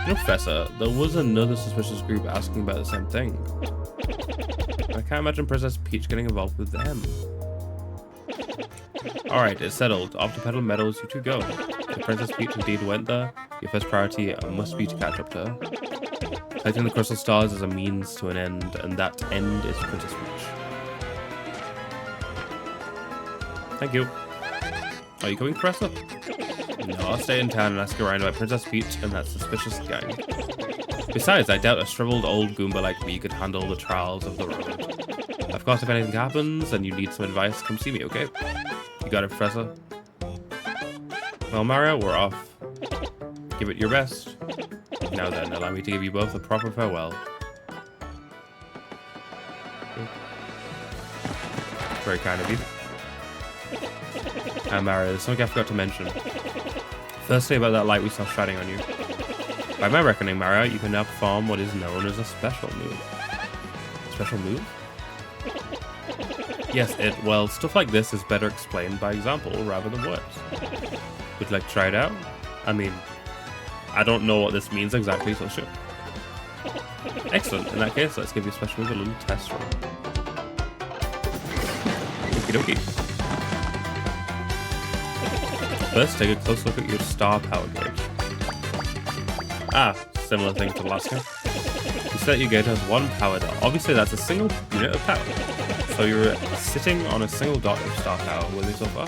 You know, Professor, there was another suspicious group asking about the same thing. I can't imagine Princess Peach getting involved with them. Alright, it's settled. Off to Petal Meadows, you two go. If Princess Peach indeed went there, your first priority must be to catch up to her. Collecting the crystal stars is a means to an end, and that end is Princess Peach. Thank you. Are you coming, Professor? No, I'll stay in town and ask around about Princess Peach and that suspicious gang. Besides, I doubt a shriveled old Goomba like me could handle the trials of the road. Of course, if anything happens and you need some advice, come see me, okay? You got it, Professor? Well, Mario, we're off. Give it your best. Now then, allow me to give you both a proper farewell. Very kind of you. Mario, there's something I forgot to mention. Firstly, about that light we saw shining on you. By my reckoning, Mario, you can now perform what is known as a special move. Special move? Yes, well, stuff like this is better explained by example rather than words. Would you like to try it out? I mean, I don't know what this means exactly, so sure. Excellent. In that case, let's give you a special move a little test run. Okie dokie. First, take a close look at your star power gauge. Ah, similar thing to the last one. You set your gauge as one power dot. Obviously, that's a single unit of power. So you're sitting on a single dot of star power with it so far.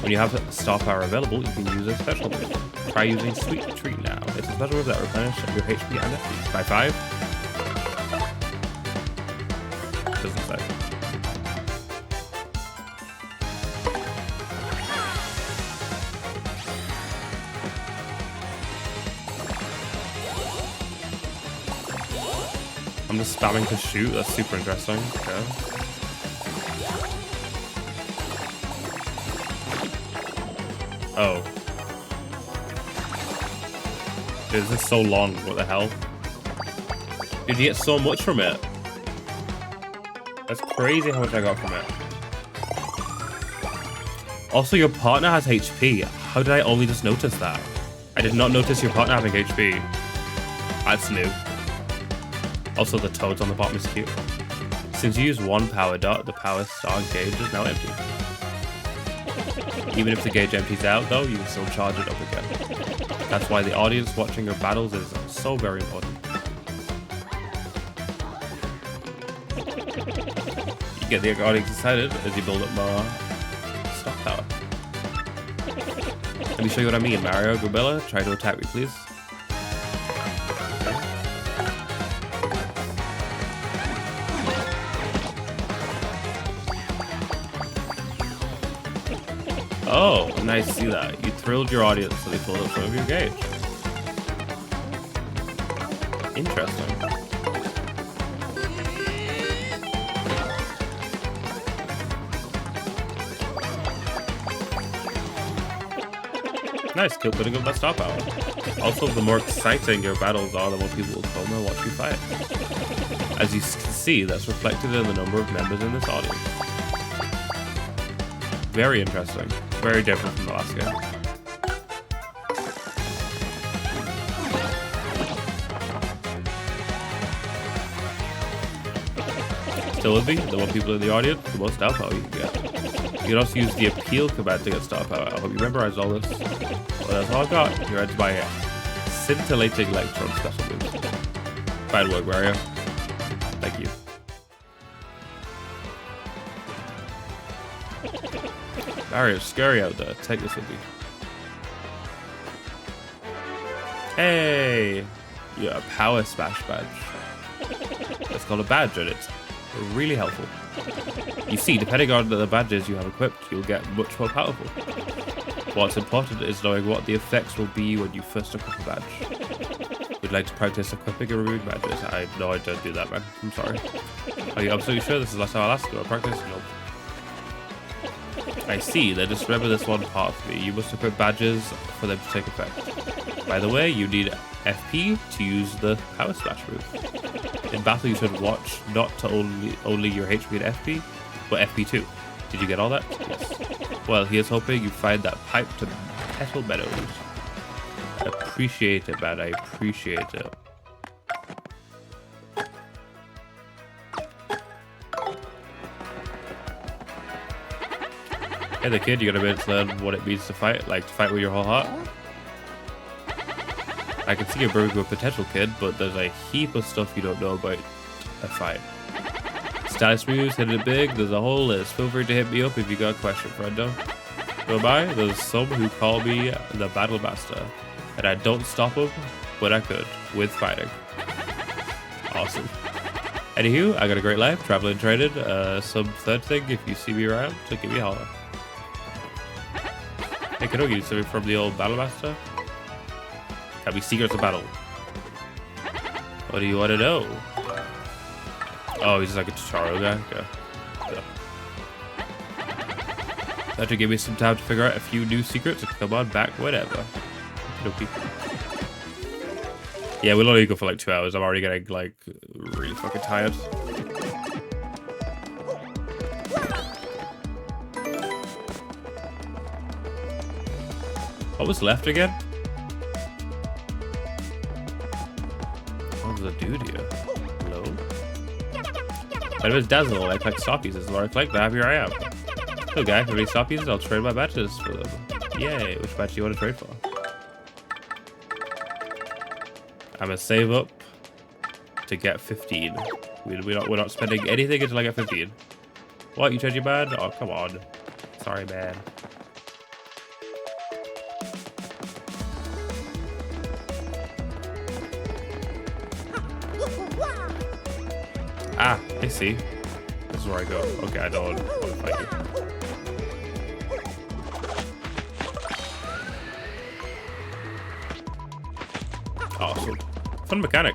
When you have star power available, you can use a special move. Try using Sweet Treat now. It's a special move that replenishes your HP and FP by 5. Doesn't say. I'm just spamming to shoot. That's super interesting. Okay. Oh. Dude, this is so long. What the hell? Dude, you get so much from it. That's crazy how much I got from it. Also, your partner has HP. How did I only just notice that? I did not notice your partner having HP. That's new. Also, the toads on the bottom is cute. Since you use one power dot, the power star gauge is now empty. Even if the gauge empties out, though, you can still charge it up again. That's why the audience watching your battles is so very important. You get the audience excited as you build up more stock power. Let me show you what I mean, Mario. Goombella, try to attack me, please. Oh, nice to see that. You thrilled your audience so they pulled up some of your gauge. Interesting. Nice, keep putting up that star power. Also, the more exciting your battles are, the more people will come and watch you fight. As you can see, that's reflected in the number of members in this audience. very interesting. Very different from the last game. Still with me? The more people in the audience, the more star power you can get. You can also use the appeal command to get star power. I hope you memorized all this. Well, that's all I've got. Here ends my scintillating electron special moves. Fine work, Mario. Thank you. Mario's scary out there. Take this with me. Hey! You got a power smash badge. It's called a badge and it's really helpful. You see, depending on the badges you have equipped, you'll get much more powerful. What's important is knowing what the effects will be when you first equip a badge. We'd like to practice equipping and removing badges. I don't do that, man. I'm sorry. Are you absolutely sure this is the last time I'll ask you? I'll practice? Nope. I see, then just remember this one part for me. You must equip badges for them to take effect. By the way, you need FP to use the power splash move. In battle, you should watch not to only your HP and FP, but FP too. Did you get all that? Yes. Well, here's hoping you find that pipe to Petal Meadows. Appreciate it, man. I appreciate it. Hey there, kid. You gotta be able to learn what it means to fight, like to fight with your whole heart. I can see you're brewing with potential, kid, but there's a heap of stuff you don't know about a fight. Status moves, hit it big, there's a whole list. Feel free to hit me up if you got a question, friendo. Who am I? There's some who call me the Battle Master, and I don't stop them, but I could, with fighting. Awesome. Anywho, I got a great life, traveling and traded. Some third thing, if you see me around, so give me a holler. Hey, Kanogi, something from the old Battle Master? Tell me secrets of battle. What do you want to know? Oh, he's like a Charo guy? Okay. Yeah. That should give me some time to figure out a few new secrets and come on back whenever. Okay. Yeah, we'll only go for like 2 hours. I'm already getting like really fucking tired. What was left again? What was the dude here? Hello? My name is Dazzle. I collect star pieces. The more I collect, the happier I am. Hello, guy. If you have any star pieces, I'll trade my badges for them. Yay. Which badge do you want to trade for? I'm gonna save up to get 15. We're not spending anything until I get 15. What? You change your bad? Oh, come on. Sorry, man. Ah, I see. This is where I go. Okay, I don't want to fight you. Awesome. Fun mechanic.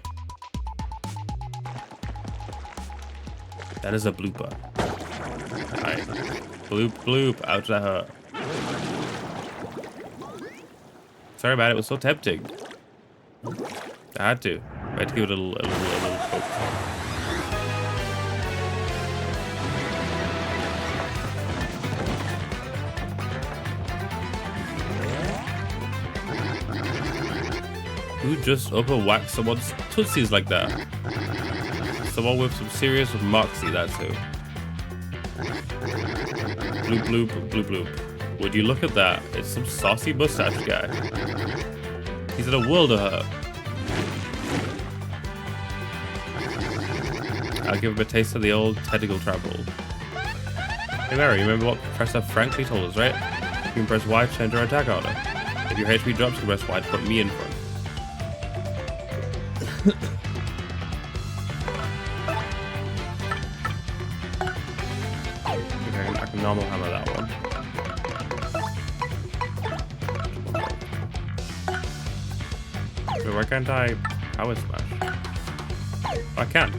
That is a blooper. Alright. Bloop, bloop. Ouch, that hurt. Sorry about it. It was so tempting. I had to. I had to give it a little poke. Who just upper whacked someone's tootsies like that? Someone with some serious moxie, that's who. Bloop bloop bloop bloop. Would you look at that? It's some saucy mustache guy. He's in a world of hurt. I'll give him a taste of the old tentacle trample. Hey Mary, remember what Professor Frankly told us, right? You can press Y to enter attack order. If your HP drops, you can press Y to put me in front. I can normal hammer that one. Wait, why can't I power smash? Oh, I can.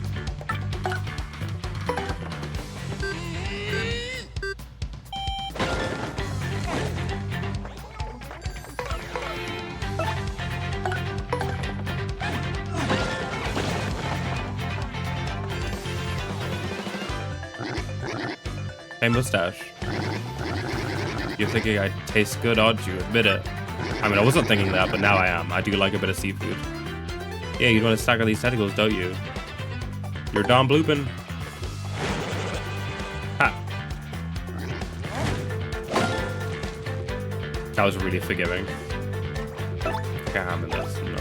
Hey, mustache. You're thinking I taste good, aren't you? Admit it. I mean, I wasn't thinking that, but now I am. I do like a bit of seafood. Yeah, you want to stagger these tentacles, don't you? You're Don Bloopin. Ha. That was really forgiving. Can't handle this, no.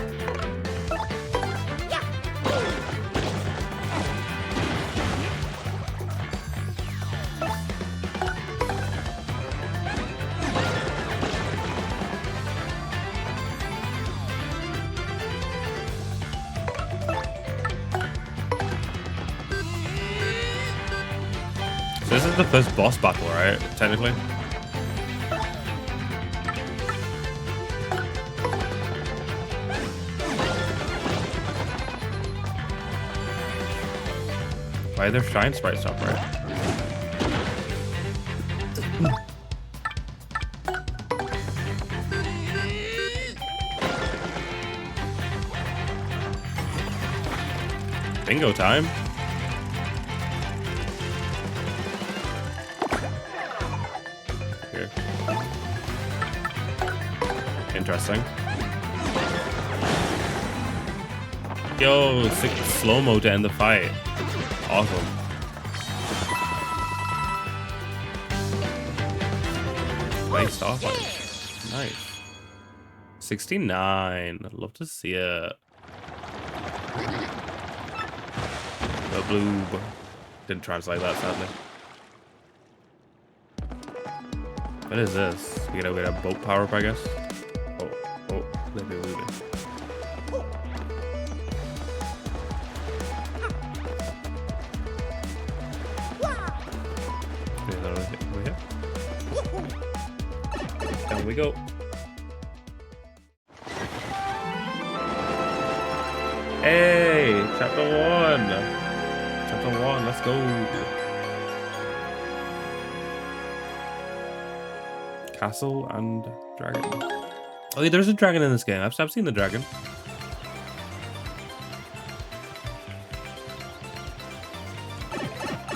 So this is the first boss battle, right? Technically. Why are there shine sprites up, right? Bingo time. Here. Interesting. Yo, sick slow-mo to end the fight. Awesome. Nice star fight. Nice. 69. I'd love to see it. The blue. Didn't translate that, sadly. What is this? We get a boat power up, I guess. Oh, let me move it. There we go. Hey, chapter 1. Chapter 1, let's go. Castle and dragon. Oh yeah, there's a dragon in this game. I've seen the dragon.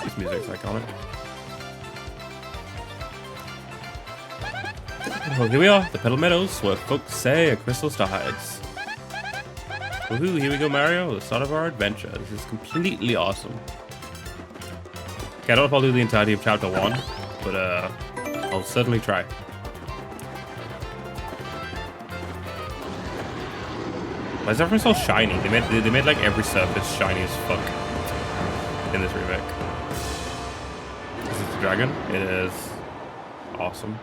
This music's iconic. Oh, here we are, the Petal Meadows, where folks say a crystal star hides. Woohoo, here we go, Mario, the start of our adventure. This is completely awesome. Okay, I don't know if I'll do the entirety of chapter 1, but I'll certainly try. Why is everything so shiny? They made like every surface shiny as fuck in this remake. Is it the dragon? It is. Awesome.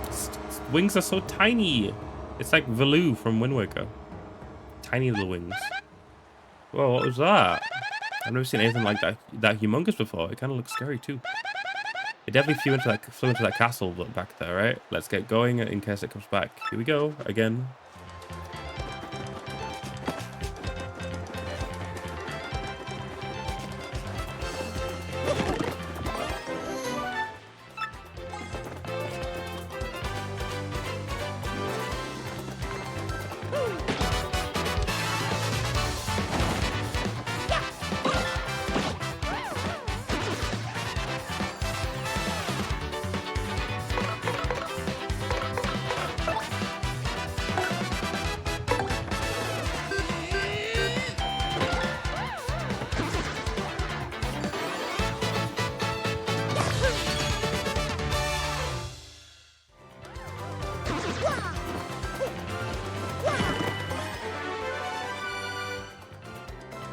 Its wings are so tiny. It's like Valoo from Wind Waker. Tiny little wings. Whoa, what was that? I've never seen anything like that humongous before. It kind of looks scary too. It definitely flew into that castle back there, right? Let's get going in case it comes back. Here we go again.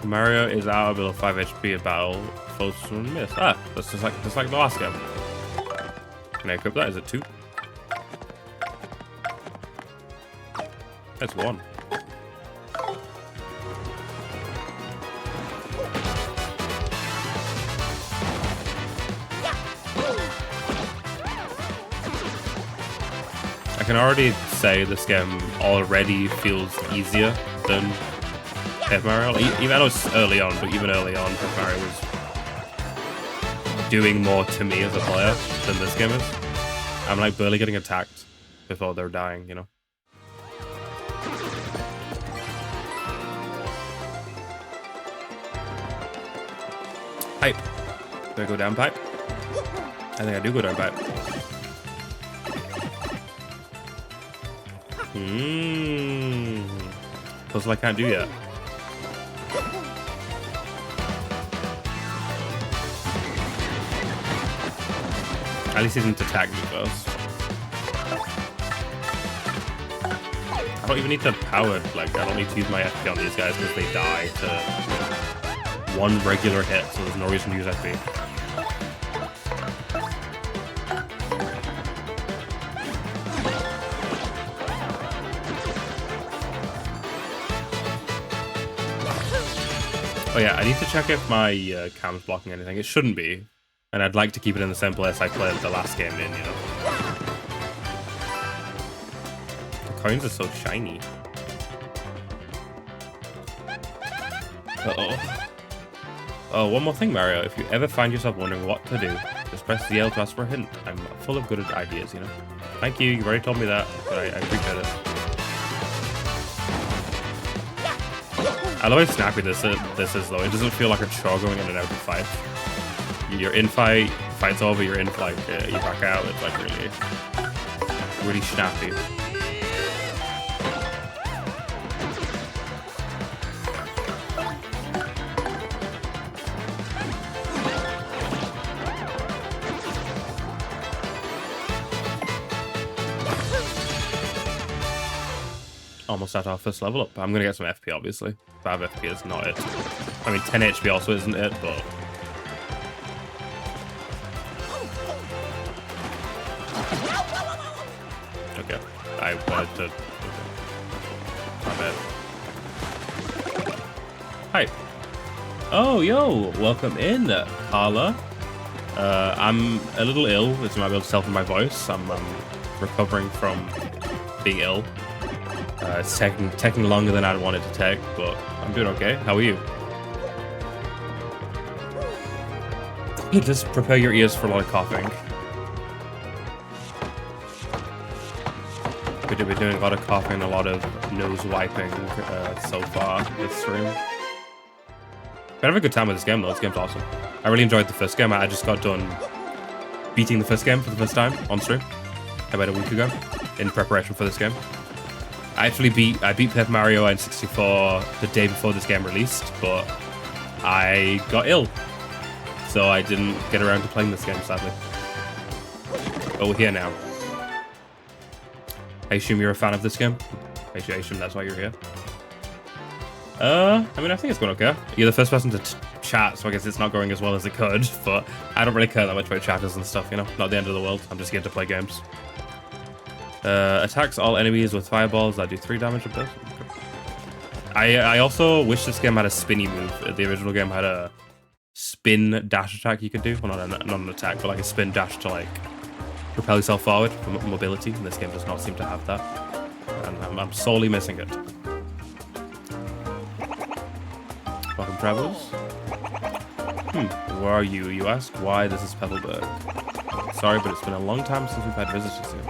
Mario is out of below 5 HP at battle. Close to miss. Ah, that's just like the last game. Can I equip that? Is it 2? That's 1. I can already say this game already feels easier than Paper Mario. Like, even I know it's early on, but even early on, Paper Mario was doing more to me as a player than this game is. I'm like barely getting attacked before they're dying, you know. Pipe. Do I go down pipe? I think I do go down pipe. Puzzle I can't do yet. At least he didn't attack me first. I don't even need to power, like, I don't need to use my FP on these guys because they die to one regular hit, so there's no reason to use FP. Oh yeah, I need to check if my cam's blocking anything. It shouldn't be. And I'd like to keep it in the same place I played the last game in, you know? The coins are so shiny. Uh-oh. Oh, one more thing, Mario. If you ever find yourself wondering what to do, just press the L to ask for a hint. I'm full of good ideas, you know? Thank you, you've already told me that, but I appreciate it. I love how snappy this is, though. It doesn't feel like a chore going in and out of fight. You're in fight, fight's over, you're in flight, you back out. It's like really snappy. Almost at our first level up. I'm gonna get some FP, obviously. 5 FP is not it. I mean, 10 HP also isn't it, but... Okay, I wanted to... My bad. Hi. Oh, yo, welcome in, Carla. I'm a little ill, as you might be able to tell from my voice. I'm recovering from being ill. It's taking longer than I'd wanted to take, but I'm doing okay. How are you? Just prepare your ears for a lot of coughing. We're doing a lot of coughing, a lot of nose wiping so far this stream. We had a good time with this game though. This game's awesome. I really enjoyed the first game. I just got done beating the first game for the first time on stream about a week ago in preparation for this game. I beat Paper Mario N64 the day before this game released, but I got ill, so I didn't get around to playing this game, sadly. But we're here now. I assume you're a fan of this game? I assume that's why you're here. I mean, I think it's going okay. You're the first person to chat, so I guess it's not going as well as it could, but I don't really care that much about chatters and stuff, you know? Not the end of the world. I'm just here to play games. Attacks all enemies with fireballs that do 3 damage a bit. I also wish this game had a spinny move. The original game had a spin dash attack you could do. Well, not an attack, but like a spin dash to like propel yourself forward for mobility. And this game does not seem to have that. And I'm sorely missing it. Welcome, travelers. Where are you, you ask? Why, this is Petalburg. Sorry, but it's been a long time since we've had visitors here.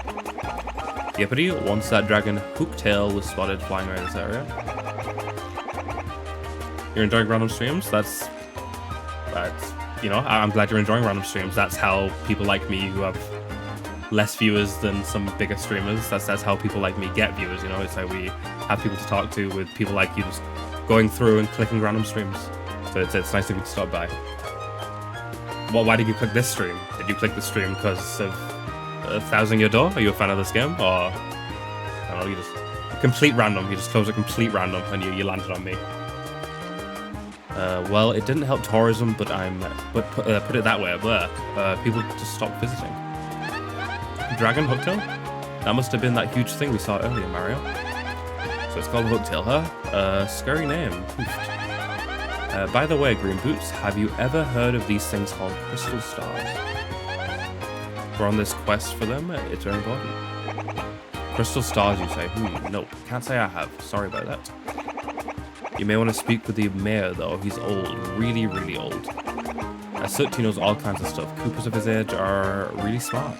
Yippity, once that dragon Hooktail was spotted flying around this area. You're enjoying random streams? That's you know, I'm glad you're enjoying random streams. That's how people like me who have less viewers than some bigger streamers, that's how people like me get viewers, you know? It's like we have people to talk to with people like you just going through and clicking random streams. So it's nice of you to stop by. Well, why did you click this stream? Did you click the stream because of Thousand Year Door? Are you a fan of this game? Or, I don't know, you just... Complete random. You just chose a complete random and you landed on me. Well, it didn't help tourism, but put it that way, people just stopped visiting. Dragon Hooktail? That must have been that huge thing we saw earlier, Mario. So it's called Hooktail, huh? Scary name. By the way, Green Boots, have you ever heard of these things called crystal stars? We're on this quest for them. It's very important. Crystal stars, you say? No, can't say I have. Sorry about that. You may want to speak with the mayor, though. He's old, really, really old. As such, he knows all kinds of stuff. Coopers of his age are really smart.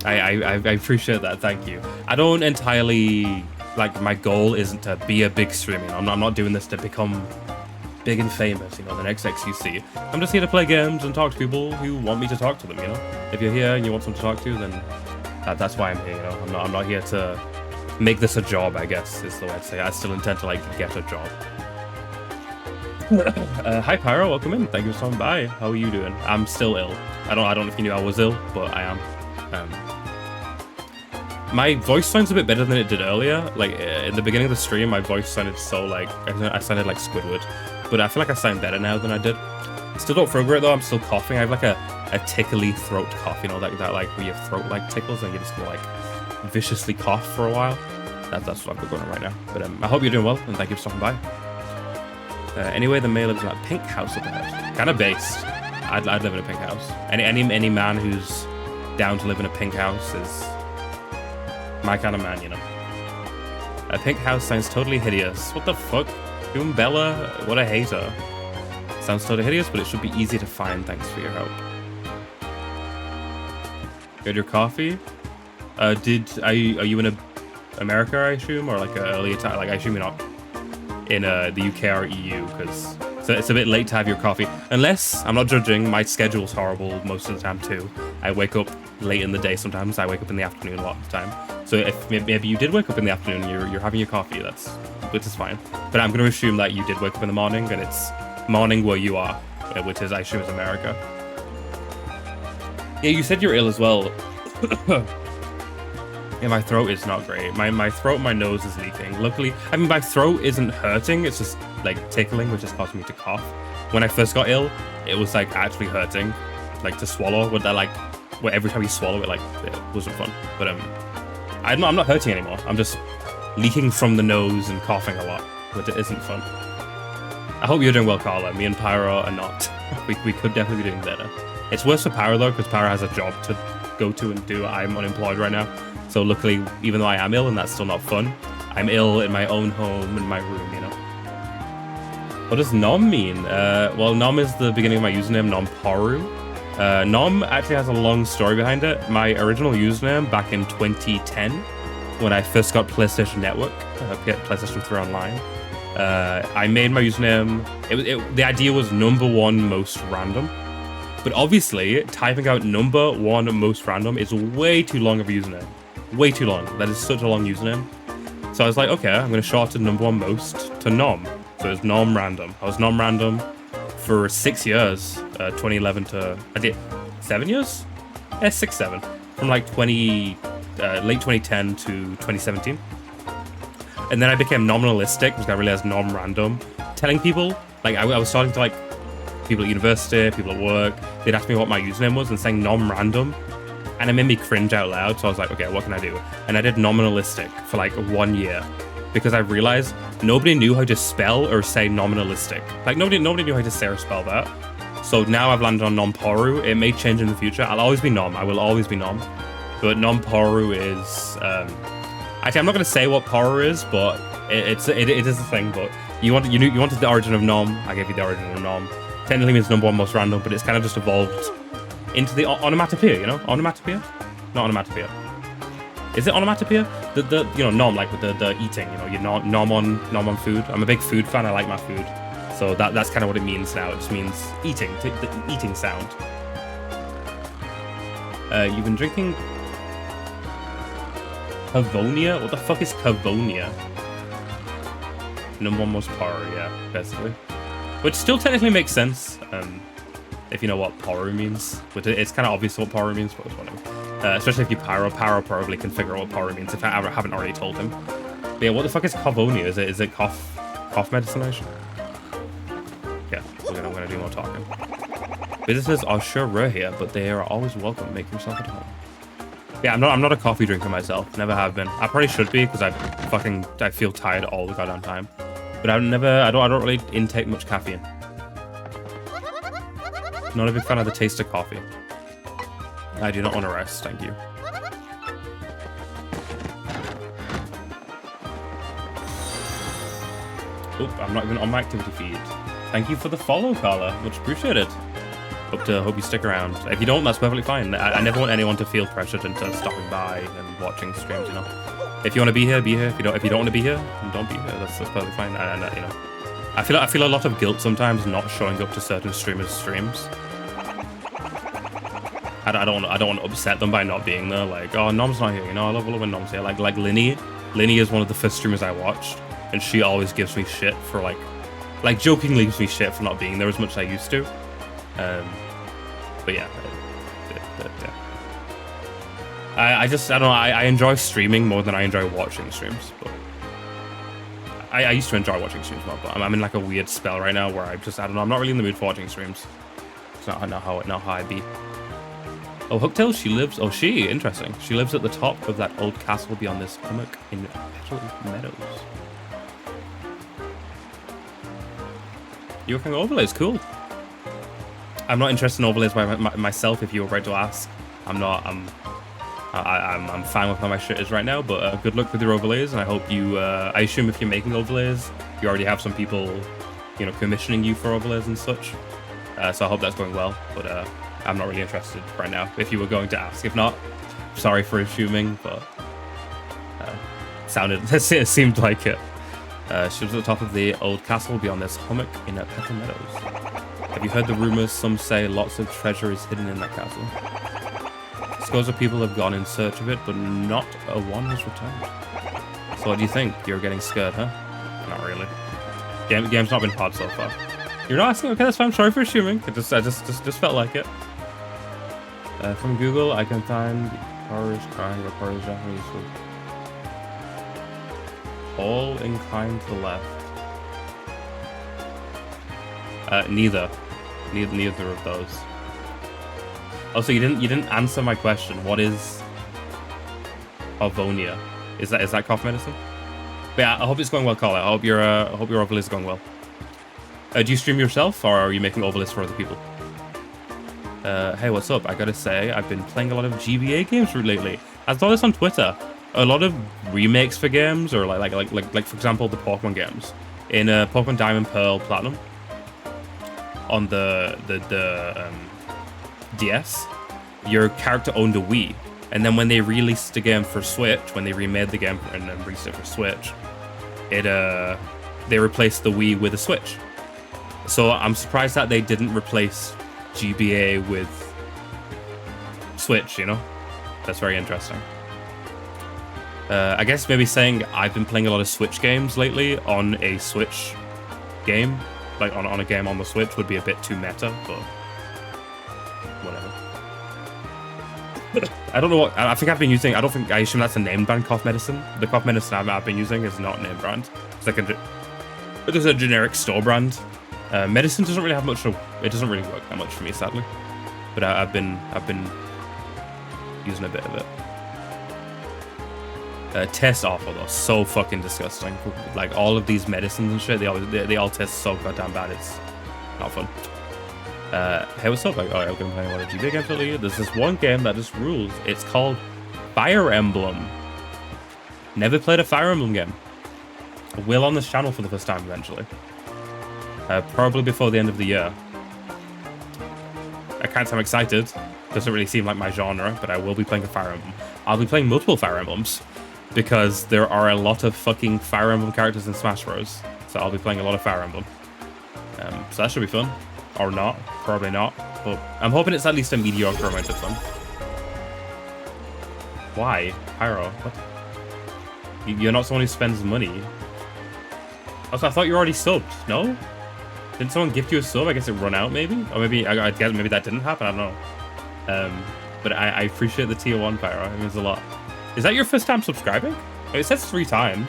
I appreciate that. Thank you. I don't entirely like. My goal isn't to be a big streamer. I'm not doing this to become big and famous, you know, the next XQC. I'm just here to play games and talk to people who want me to talk to them, you know? If you're here and you want someone to talk to, then That's why I'm here, you know. I'm not here to make this a job, I guess, is the way I'd say. I still intend to, like, get a job. Hi, Pyro. Welcome in. Thank you for stopping by. How are you doing? I'm still ill. I don't know if you knew I was ill, but I am. My voice sounds a bit better than it did earlier. Like, in the beginning of the stream, my voice sounded so, like, I sounded like Squidward. But I feel like I sound better now than I did. Still don't feel great, though. I'm still coughing. I have, like, a tickly throat cough, you know, that like, where your throat, like, tickles and you just go, like, viciously cough for a while. That's what I've got going on right now. But I hope you're doing well, and thank you for stopping by. Anyway, the mail lives in that pink house up ahead. Kind of based. I'd live in a pink house. Any man who's down to live in a pink house is my kind of man, you know. A pink house sounds totally hideous. What the fuck? Doing Bella? What a hater. Sounds totally hideous, but it should be easy to find. Thanks for your help. Good, your coffee? Are you in America, I assume, or like earlier time? Like, I assume you're not in the UK or EU, because it's a bit late to have your coffee. Unless, I'm not judging, my schedule's horrible most of the time too. I wake up late in the day sometimes. I wake up in the afternoon a lot of the time. So if maybe you did wake up in the afternoon, you're having your coffee, which is fine. But I'm going to assume that you did wake up in the morning, and it's morning where you are, which is, I assume, is America. Yeah, you said you're ill as well. Yeah, my throat is not great. My throat and my nose is leaking. Luckily, I mean, my throat isn't hurting. It's just, like, tickling, which is causing me to cough. When I first got ill, it was, like, actually hurting, like, to swallow. With that, like, where every time you swallow it, like, it wasn't fun. But, I'm not hurting anymore. I'm just leaking from the nose and coughing a lot, but it isn't fun. I hope you're doing well, Carla. Me and Pyro are not. We could definitely be doing better. It's worse for Pyro, though, because Pyro has a job to go to and do. I'm unemployed right now. So luckily, even though I am ill and that's still not fun, I'm ill in my own home, in my room, you know. What does Nom mean? Well, Nom is the beginning of my username, Nomporu. Nom actually has a long story behind it. My original username back in 2010, when I first got PlayStation Network, PlayStation 3 Online, I made my username. The idea was #1 most random. But obviously, typing out #1 most random is way too long of a username. Way too long. That is such a long username. So I was like, okay, I'm going to shorten #1 most to Nom. So it's Nom Random. I was Nom Random for 6 years. 2011 to... I did 7 years? Yeah, 6, 7. From like late 2010 to 2017. And then I became nominalistic, because I realized Nom Random. Telling people, like, I was starting to, like, people at university, people at work, they'd ask me what my username was and saying Nom Random. And it made me cringe out loud, so I was like, okay, what can I do? And I did nominalistic for like 1 year, because I realized nobody knew how to spell or say nominalistic. Like, nobody knew how to say or spell that. So now I've landed on Nomporu. It may change in the future. I'll always be Nom. I will always be Nom. But Nomporu is... actually, I'm not going to say what Poru is, but it is a thing. But you wanted the origin of Nom. I gave you the origin of Nom. Technically means #1 most random, but it's kind of just evolved into the onomatopoeia, you know? Onomatopoeia? Not onomatopoeia. Is it onomatopoeia? The you know, nom, like with the eating, you know, you nom on food. I'm a big food fan, I like my food. So that's kind of what it means now. It just means eating, the eating sound. You've been drinking Cavonia? What the fuck is Cavonia? #1 most power, yeah, basically. Which still technically makes sense. If you know what Poru means. But it's kind of obvious what Poru means, but it's whatever. Especially if you Pyro. Pyro probably can figure out what Poru means if I haven't already told him. But yeah, what the fuck is Cavonia? Is it cough medicine? Yeah, I'm gonna do more talking. Visitors are sure rare here, but they are always welcome. Make yourself at home. Yeah, I'm not a coffee drinker myself. Never have been. I probably should be, because I feel tired all the goddamn time. But I don't really intake much caffeine. Not a big fan of the taste of coffee. I do not want to rest, thank you. Oop, I'm not even on my activity feed. Thank you for the follow, Carla. Much appreciated. Hope you stick around. If you don't, that's perfectly fine. I never want anyone to feel pressured into stopping by and watching streams, you know. If you want to be here, be here. If you don't want to be here, then don't be here. That's perfectly fine. And you know, I feel a lot of guilt sometimes not showing up to certain streamers' streams. I don't want to upset them by not being there. Like, oh, Nom's not here. You know, I love when Nom's here. Like Linny. Linny is one of the first streamers I watched, and she always gives me shit for like jokingly gives me shit for not being there as much as I used to. But yeah. I don't know. I enjoy streaming more than I enjoy watching streams. But I used to enjoy watching streams more, but I'm in like a weird spell right now where I don't know. I'm not really in the mood for watching streams. It's not how I be. Oh, Hooktail, she lives. Oh, interesting. She lives at the top of that old castle beyond this hummock in Petal Meadows. You're working on overlays, cool. I'm not interested in overlays by myself. If you were right to ask, I'm not. I'm fine with how my shit is right now. But good luck with your overlays, and I hope you. I assume if you're making overlays, you already have some people, you know, commissioning you for overlays and such. So I hope that's going well. But I'm not really interested right now. If you were going to ask, if not, sorry for assuming, but it seemed like it. She was at the top of the old castle beyond this hummock in Petal Meadows. Have you heard the rumors? Some say lots of treasure is hidden in that castle. Scores of people have gone in search of it, but not a one has returned. So what do you think? You're getting scared, huh? Not really. Game's not been hard so far. You're not asking? Okay, that's fine. I'm sorry for assuming. I just felt like it. From Google, I can find cars crying reporters Japanese food. All inclined to the left. Neither of those. Also, you didn't answer my question. What is Harvonia? Is that cough medicine? But yeah, I hope it's going well, Carl. I hope your overlays is going well. Do you stream yourself, or are you making overlays for other people? Hey, what's up? I gotta say, I've been playing a lot of GBA games lately. I saw this on Twitter. A lot of remakes for games, or like for example, the Pokemon games. In Pokemon Diamond, Pearl, Platinum, on the DS, your character owned a Wii, and then when they released the game for Switch, when they remade the game and then released it for Switch, they replaced the Wii with a Switch. So I'm surprised that they didn't replace GBA with Switch, you know? That's very interesting. I guess maybe saying I've been playing a lot of Switch games lately on a Switch game, like on a game on the Switch, would be a bit too meta, but whatever. I don't know what, I think I've been using, I assume that's a name brand cough medicine. The cough medicine I've been using is not name brand. It's like it is a generic store brand. Medicine doesn't really have much, it doesn't really work that much for me, sadly. But I've been using a bit of it. Tastes awful though, so fucking disgusting. Like all of these medicines and shit, they all taste so goddamn bad. It's not fun. Hey, what's up? Like, I've been playing a lot of GBA games lately. There's this one game that just rules. It's called Fire Emblem. Never played a Fire Emblem game. I will on this channel for the first time eventually. Probably before the end of the year. I can't say I'm excited. Doesn't really seem like my genre, but I will be playing a Fire Emblem. I'll be playing multiple Fire Emblems, because there are a lot of fucking Fire Emblem characters in Smash Bros. So I'll be playing a lot of Fire Emblem. So that should be fun. Or not. Probably not. But I'm hoping it's at least a mediocre amount of fun. Why? Pyro? What? You're not someone who spends money. Also, I thought you were already subbed. No? Didn't someone gift you a sub? I guess it run out, maybe? Or maybe, I guess maybe that didn't happen. I don't know. But I appreciate the tier 1 Pyro. It means a lot. Is that your first time subscribing? It says 3 times.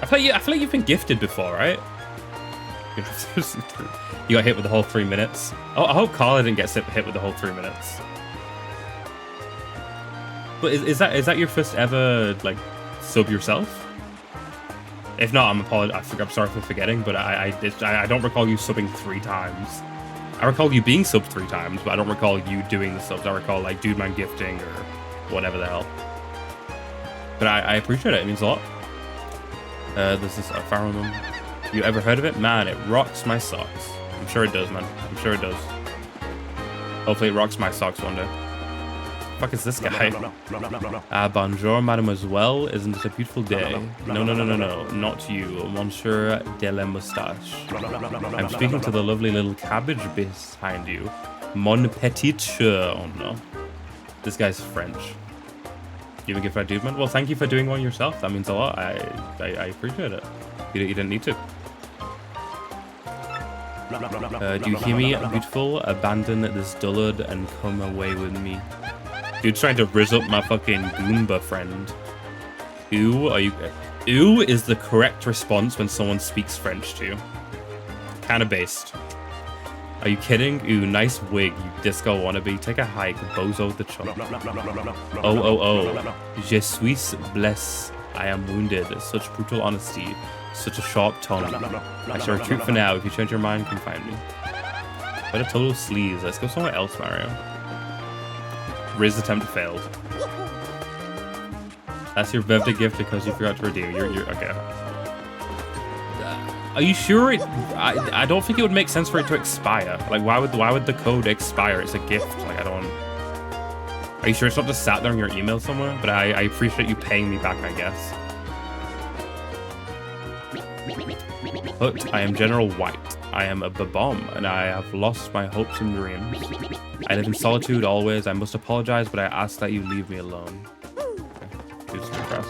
I feel like you've been gifted before, right? You got hit with the whole 3 minutes. Oh, I hope Carla didn't get hit with the whole 3 minutes. But is that your first ever like sub yourself? If not, I'm sorry for forgetting, but I don't recall you subbing 3 times. I recall you being subbed 3 times, but I don't recall you doing the subs. I recall like Dude Man gifting or whatever the hell. But I appreciate it. It means a lot. This is a Fire Emblem. You ever heard of it? Man, it rocks my socks. I'm sure it does, man. I'm sure it does. Hopefully it rocks my socks one day. Fuck is this guy? Bonjour, mademoiselle. Isn't it a beautiful day? No. Not you, Monsieur de la Moustache. I'm speaking to the lovely little cabbage behind you. Mon petit chat. Oh no. This guy's French. You have a gift for a dude, man? Well, thank you for doing one yourself. That means a lot. I appreciate it. You didn't need to. Do you hear me, beautiful? Abandon this dullard and come away with me. Dude's trying to rizz up my fucking Goomba friend. Ooh, are you... Ooh is the correct response when someone speaks French to you. Kinda based. Are you kidding? Ooh, nice wig, you disco wannabe. Take a hike, bozo the chump. Oh. Je suis blessé. I am wounded. Such brutal honesty. Such a sharp tongue. I shall retreat for now. If you change your mind, come find me. What a total sleaze. Let's go somewhere else, Mario. Riz attempt failed. That's your birthday gift because you forgot to redeem. You're okay. Are you sure it? I don't think it would make sense for it to expire. Like, why would the code expire? It's a gift. Like, I don't. Are you sure it's not just sat there in your email somewhere? But I appreciate you paying me back, I guess. But I am General White. I am a bomb, and I have lost my hopes and dreams. I live in solitude always. I must apologize, but I ask that you leave me alone. Okay. Dude's depressed.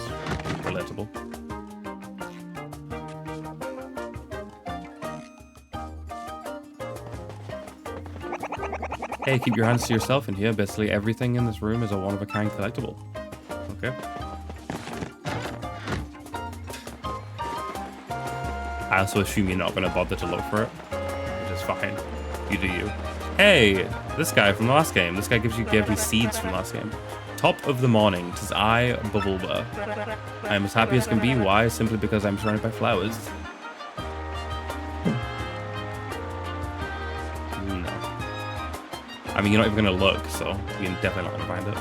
Relatable. Hey, keep your hands to yourself in here. Basically, everything in this room is a one-of-a-kind collectible. Okay. I also assume you're not going to bother to look for it, which is fine. You do you. Hey, this guy from the last game. This guy gave me seeds from the last game. Top of the morning, 'tis I, Bubbleba. I am as happy as can be. Why? Simply because I'm surrounded by flowers. No. I mean, you're not even going to look, so you're definitely not going to find it.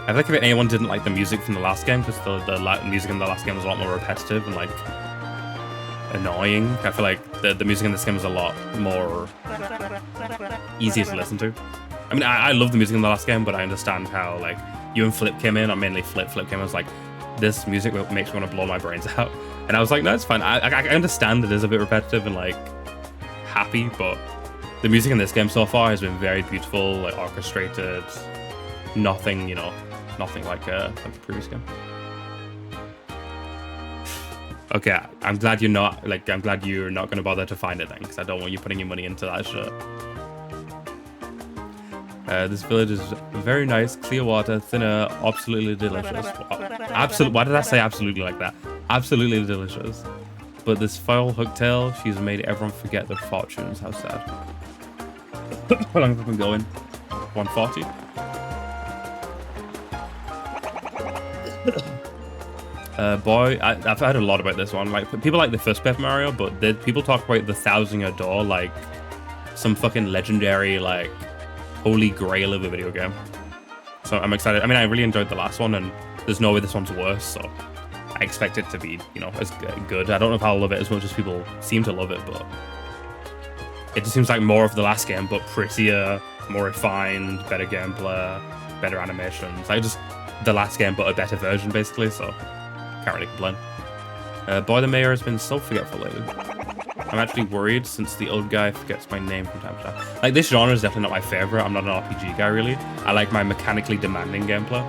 I think if anyone didn't like the music from the last game, because the music in the last game was a lot more repetitive and like annoying. I feel like the music in this game is a lot more easier to listen to. I mean, I love the music in the last game, but I understand how like you and Flip came in, or mainly Flip came in, and was like, this music makes me want to blow my brains out. And I was like, no, it's fine. I understand it is a bit repetitive and like happy, but the music in this game so far has been very beautiful, like orchestrated. Nothing, you know, nothing like the previous game. Okay, I'm glad you're not going to bother to find it then, because I don't want you putting your money into that shit. This village is very nice, clear water, thinner, absolutely delicious. Why did I say absolutely like that? Absolutely delicious. But this foul hooktail, she's made everyone forget their fortunes. How sad. How long have I been going? 140? Boy, I've heard a lot about this one. Like, people like the first Paper Mario, but people talk about the Thousand-Year Door like some fucking legendary, like, holy grail of a video game. So I'm excited. I mean, I really enjoyed the last one, and there's no way this one's worse, so I expect it to be, you know, as good. I don't know if I'll love it as much as people seem to love it, but it just seems like more of the last game, but prettier, more refined, better gameplay, better animations. Like, just the last game, but a better version, basically, so can't really complain. Boy, the mayor has been so forgetful lately. I'm actually worried since the old guy forgets my name from time to time. Like, this genre is definitely not my favorite. I'm not an RPG guy, really. I like my mechanically demanding gameplay,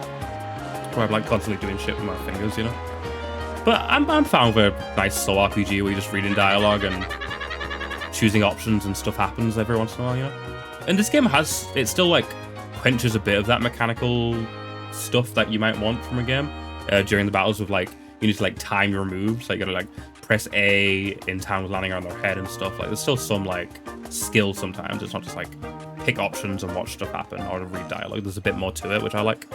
where I'm like constantly doing shit with my fingers, you know. But I'm fine with a nice slow RPG where you're just reading dialogue and choosing options and stuff happens every once in a while, you know. And this game it still like quenches a bit of that mechanical stuff that you might want from a game during the battles with like, you need to like time your moves, like you gotta like press A in time with landing on their head and stuff. Like, there's still some like skill sometimes. It's not just like pick options and watch stuff happen or to read dialogue. There's a bit more to it, which I like.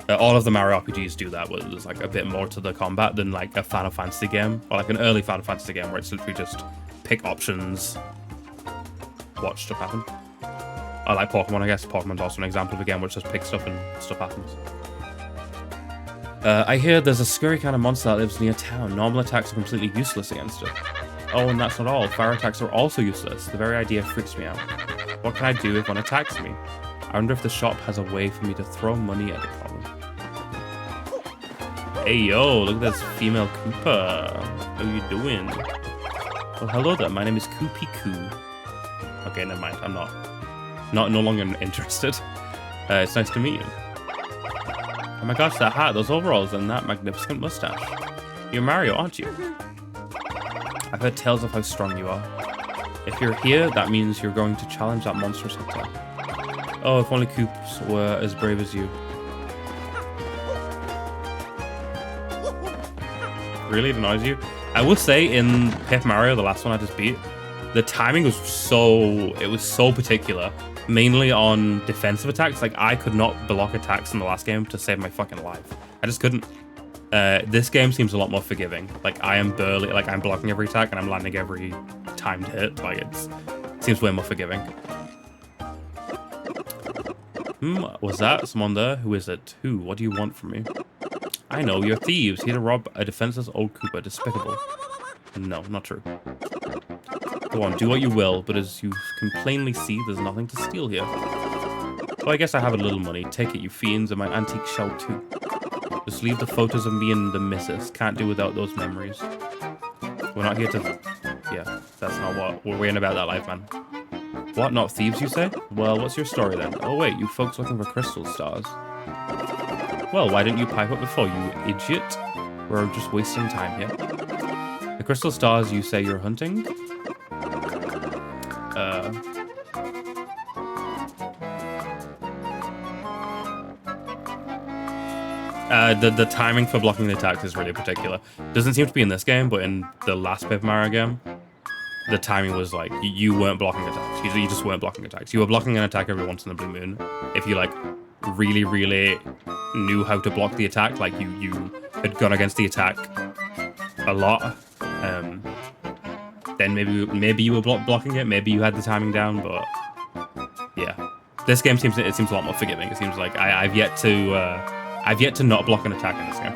All of the Mario RPGs do that, where there's like a bit more to the combat than like a Final Fantasy game, or like an early Final Fantasy game where it's literally just pick options, watch stuff happen. I like Pokemon, I guess. Pokemon's also an example of a game which just picks stuff and stuff happens. I hear there's a scary kind of monster that lives near town. Normal attacks are completely useless against it. Oh, and that's not all. Fire attacks are also useless. The very idea freaks me out. What can I do if one attacks me? I wonder if the shop has a way for me to throw money at the problem. Hey, yo, look at this female Koopa. How you doing? Well, hello there. My name is Koopy Koo. Okay, never mind. I'm no longer interested. It's nice to meet you. Oh my gosh, that hat, those overalls, and that magnificent mustache. You're Mario, aren't you? I've heard tales of how strong you are. If you're here, that means you're going to challenge that monstrous hotel. Oh, if only Koops were as brave as you. Really annoys you? I will say in Paper Mario, the last one I just beat, the timing was so particular. Mainly on defensive attacks. Like, I could not block attacks in the last game to save my fucking life. I just couldn't. This game seems a lot more forgiving. Like, I'm blocking every attack and I'm landing every timed hit. Like, it seems way more forgiving. Was that someone there? Who is it? Who? What do you want from me? I know, you're thieves. Here to rob a defenseless old Koopa. Despicable. No, not true. Go on, do what you will, but as you can plainly see, there's nothing to steal here. So I guess I have a little money. Take it, you fiends, and my antique shell too. Just leave the photos of me and the missus. Can't do without those memories. We're not here to... Yeah, that's not what... We're in about that life, man. What, not thieves, you say? Well, what's your story then? Oh wait, you folks looking for crystal stars. Well, why didn't you pipe up before, you idiot? We're just wasting time here. The crystal stars you say you're hunting? The timing for blocking the attacks is really particular. Doesn't seem to be in this game, but in the last Paper Mario game, the timing was like, you weren't blocking attacks. You just weren't blocking attacks. You were blocking an attack every once in the blue moon. If you, like, really, really knew how to block the attack, like, you had gone against the attack a lot, then maybe you were blocking it, maybe you had the timing down, but yeah. This game seems a lot more forgiving. It seems like I've yet to not block an attack in this game,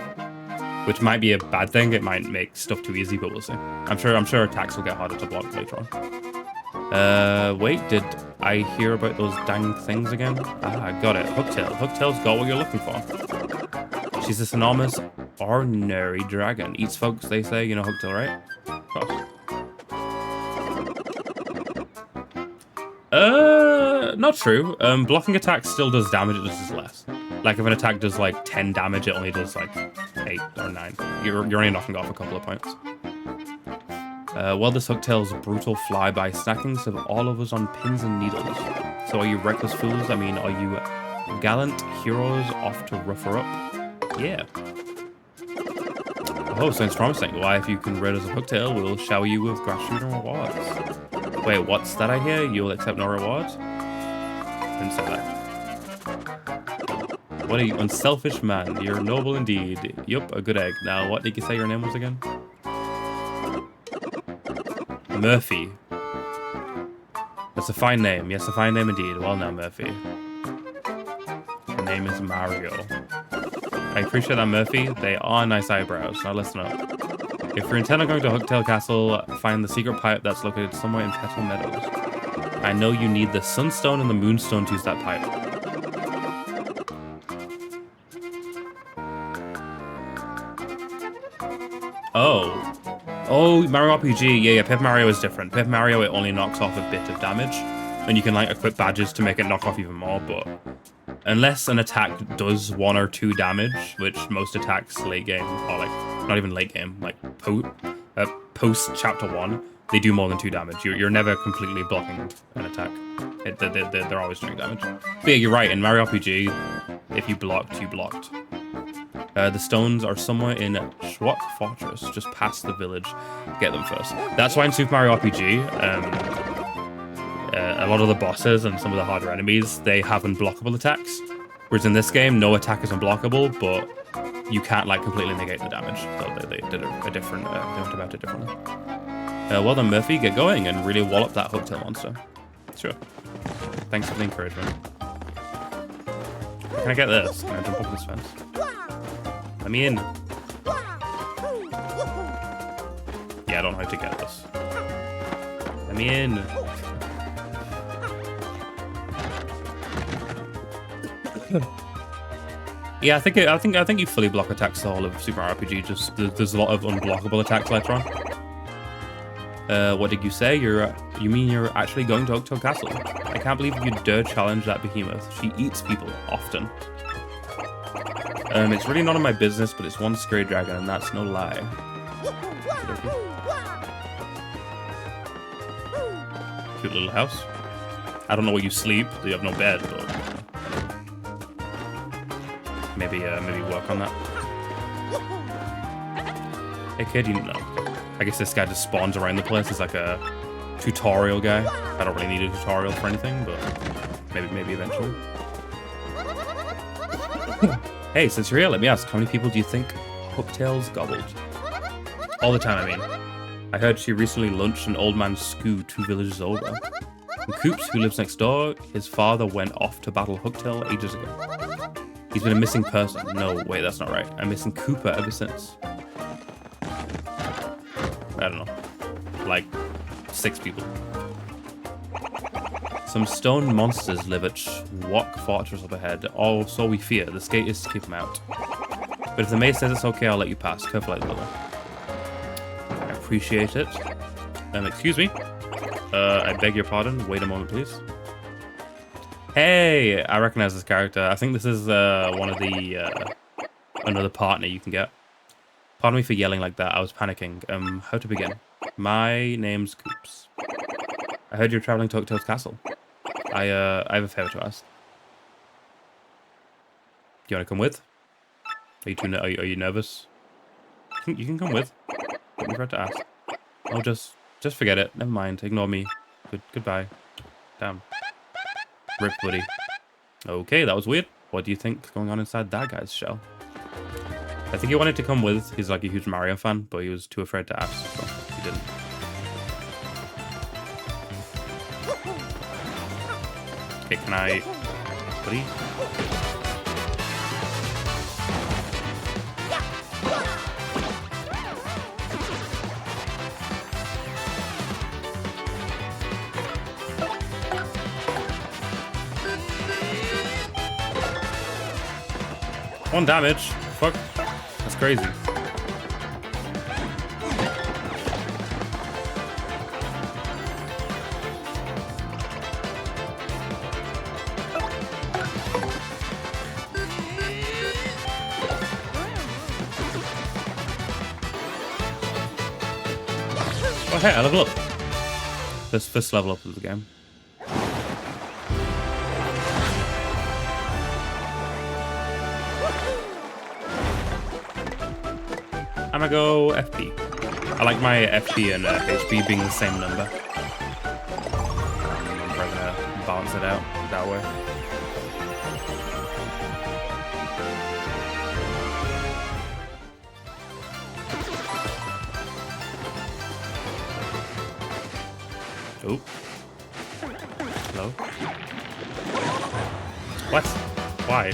which might be a bad thing. It might make stuff too easy, but we'll see. I'm sure attacks will get harder to block later on. Wait, did I hear about those dang things again? Ah, got it. Hooktail. Hooktail's got what you're looking for. She's this enormous, ordinary dragon. Eats folks, they say. You know Hooktail, right? Of course. Not true. Blocking attacks still does damage, it just does less. Like, if an attack does, like, 10 damage, it only does, like, 8 or 9. You're only knocking off a couple of points. Well, this Hooktail's brutal flyby snacking of all of us on pins and needles. So are you reckless fools? I mean, are you gallant heroes off to rough her up? Yeah. Oh, sounds promising. Why, if you can rid us of Hooktail, we'll shower you with gratitude and rewards. Wait, what's that I hear? You'll accept no rewards? Didn't say that. What a unselfish man. You're noble indeed. Yup, a good egg. Now, what did you say your name was again? Murphy. That's a fine name. Yes, a fine name indeed. Well now, Murphy. Your name is Mario. I appreciate that, Murphy. They are nice eyebrows. Now listen up. If you're intent on going to Hooktail Castle, find the secret pipe that's located somewhere in Petal Meadows. I know you need the Sunstone and the Moonstone to use that pipe. Oh, Mario RPG. Yeah, Paper Mario is different. Paper Mario, it only knocks off a bit of damage. And you can, like, equip badges to make it knock off even more, but... Unless an attack does 1 or 2 damage, which most attacks late game, or, like, not even late game, like, post Chapter 1, they do more than 2 damage. You're never completely blocking an attack. They're always doing damage. But yeah, you're right. In Mario RPG, if you blocked, you blocked. The stones are somewhere in Schwok Fortress, just past the village. Get them first. That's why in Super Mario RPG, a lot of the bosses and some of the harder enemies, they have unblockable attacks. Whereas in this game, no attack is unblockable, but you can't, like, completely negate the damage. So they did a different, they went about it differently. Well then, Murphy, get going and really wallop that Hooktail monster. Sure. Thanks for the encouragement. Can I get this? Can I jump over this fence? Let me in. Yeah, I don't know how to get this. Let me in. Yeah, I think you fully block attacks the whole of Super Mario RPG. Just there's a lot of unblockable attacks later on. What did you say? You mean you're actually going to Oaktail Castle? I can't believe you dare challenge that behemoth. She eats people, often. It's really none of my business, but it's one scary dragon, and that's no lie. Cute little house. I don't know where you sleep. You have no bed, but maybe work on that. Hey kid, you know. I guess this guy just spawns around the place. He's like a tutorial guy. I don't really need a tutorial for anything, but maybe eventually. Hey, since you're here, let me ask, how many people do you think Hooktail's gobbled? All the time, I mean. I heard she recently lunched an old man Scoo 2 villages over. And Coops, who lives next door, his father went off to battle Hooktail ages ago. He's been a missing person. No, wait, that's not right. A missing Cooper ever since. I don't know. Like, 6 people. Some stone monsters live at Schwok Fortress up ahead. Oh, so we fear. The skate is to keep them out. But if the maid says it's okay, I'll let you pass. Careful, like brother. I appreciate it. Excuse me. I beg your pardon. Wait a moment, please. Hey, I recognize this character. I think this is one of the another partner you can get. Pardon me for yelling like that. I was panicking. How to begin? My name's Coops. I heard you're traveling to Oaktail's Castle. I have a favor to ask. Do you want to come with? Are you nervous? You can come with. Don't be afraid to ask. Oh, just forget it. Never mind. Ignore me. Goodbye. Damn. Rip, buddy. Okay, that was weird. What do you think's going on inside that guy's shell? I think he wanted to come with. He's like a huge Mario fan, but he was too afraid to ask, so he didn't. Okay, can I... buddy? One damage. Fuck. That's crazy. Oh, hey, I level up. First level up of the game. I'm gonna go FP. I like my FP and HP being the same number. We're gonna balance it out that way. Oh. Hello? What? Why?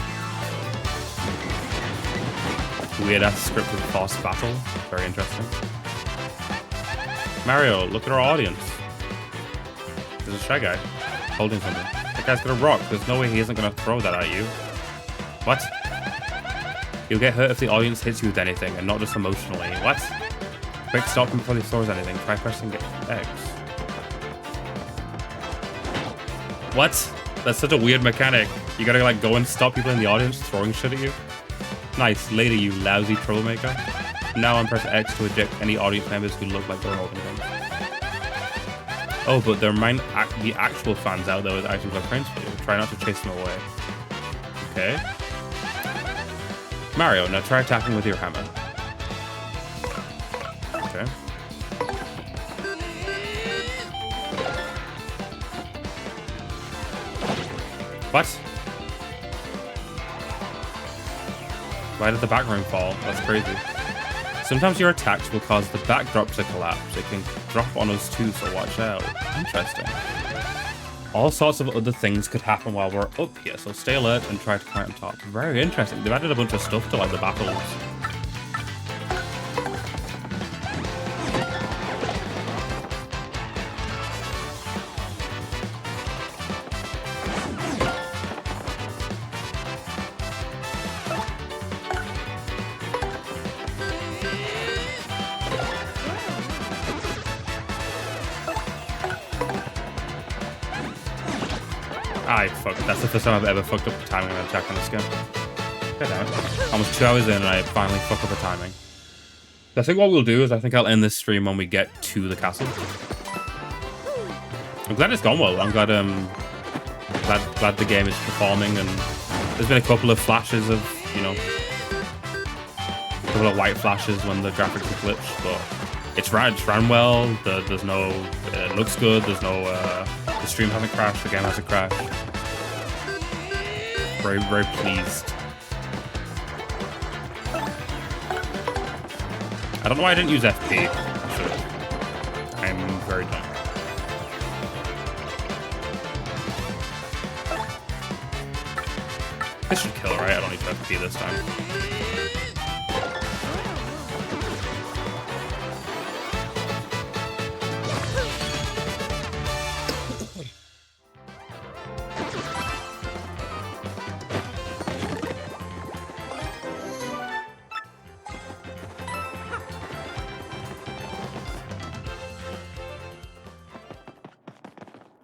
Weird ass scripted boss battle. Very interesting. Mario, look at our audience. There's a shy guy holding something. That guy's got a rock. There's no way he isn't gonna throw that at you. What? You'll get hurt if the audience hits you with anything and not just emotionally. What? Quick, stop him before he throws anything. Try pressing X. What? That's such a weird mechanic. You gotta like go and stop people in the audience throwing shit at you. Nice, later, you lousy troublemaker. Now I'm press X to eject any audience members who look like they're holding things. Oh, but there might be actual fans out there with actual friends for you. Try not to chase them away. Okay. Mario, now try attacking with your hammer. Okay. What? Why did the background fall? That's crazy. Sometimes your attacks will cause the backdrop to collapse. It can drop on us too, so watch out. Interesting. All sorts of other things could happen while we're up here, so stay alert and try to climb on top. Very interesting. They've added a bunch of stuff to like the battles. fuck. That's the first time I've ever fucked up the timing of an attack on this game. God damn it. Almost 2 hours in and I finally fuck up the timing. I think what we'll do is I think I'll end this stream when we get to the castle. I'm glad it's gone well. I'm glad glad the game is performing, and there's been a couple of flashes of, you know, a couple of white flashes when the graphics are glitched, but it's ran well. There's no, it looks good. There's no, the stream hasn't crashed. The game hasn't crashed. Very, very pleased. I don't know why I didn't use FP. I'm very dumb. This should kill, right? I don't need to FP this time.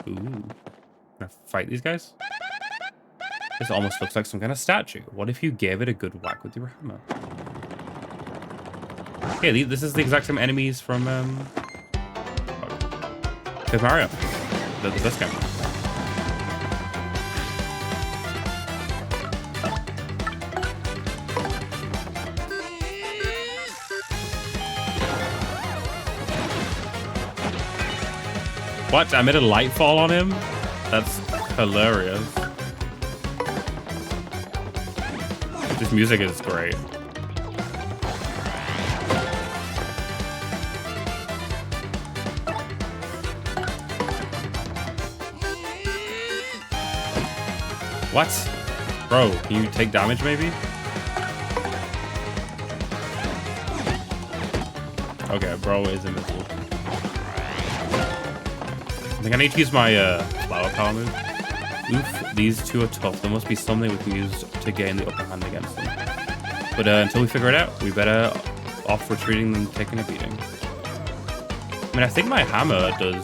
Ooh. Gonna fight these guys? This almost looks like some kind of statue. What if you gave it a good whack with your hammer? Okay, this is the exact same enemies from Super Mario. This game. What? I made a light fall on him? That's hilarious. This music is great. What? Bro, can you take damage maybe? Okay, bro is invisible. I think I need to use my flower power move. Oof, these two are tough. There must be something we can use to gain the upper hand against them. But until we figure it out, we better off retreating than taking a beating. I mean, I think my hammer does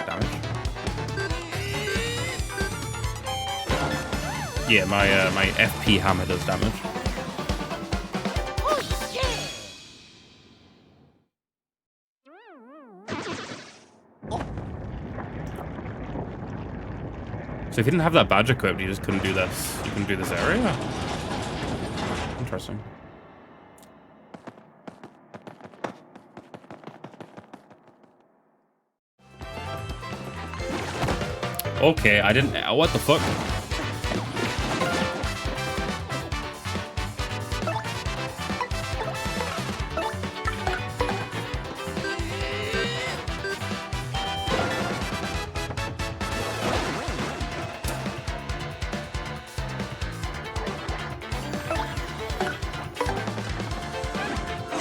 damage. Yeah, my FP hammer does damage. So if you didn't have that badge equipped, you just couldn't do this. You couldn't do this area? Interesting. Okay, I didn't... What the fuck?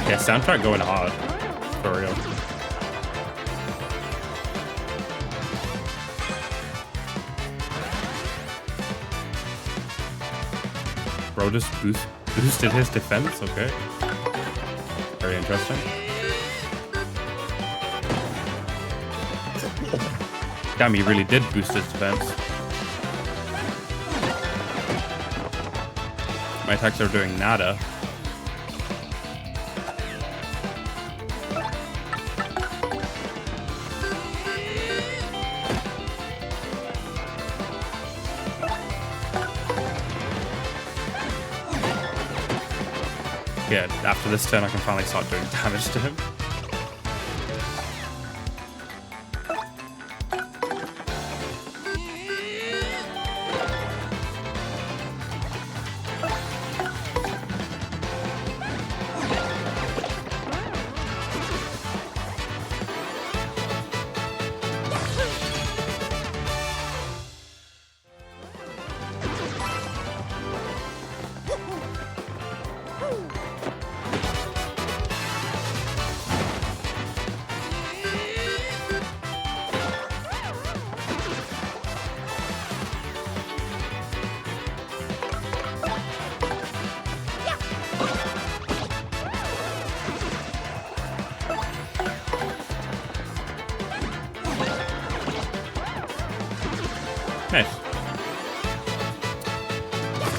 Yeah, soundtrack going hard. For real. Bro just boosted his defense, okay. Very interesting. Damn, he really did boost his defense. My attacks are doing nada. Yeah, after this turn I can finally start doing damage to him.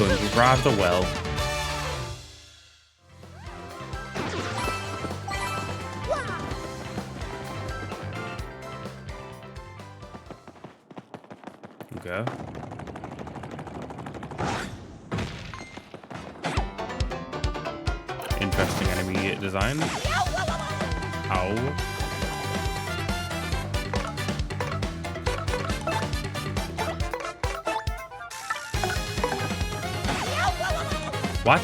going rather well. Okay. Interesting enemy design. Ow. What?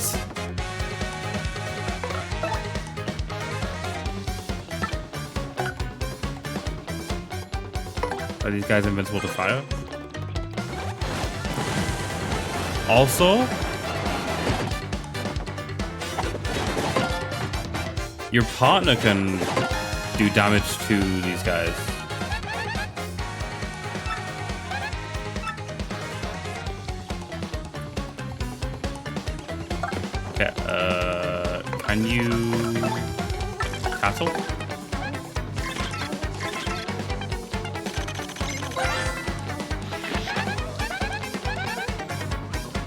Are these guys invincible to fire? Also, your partner can do damage to these guys. Okay, can you castle?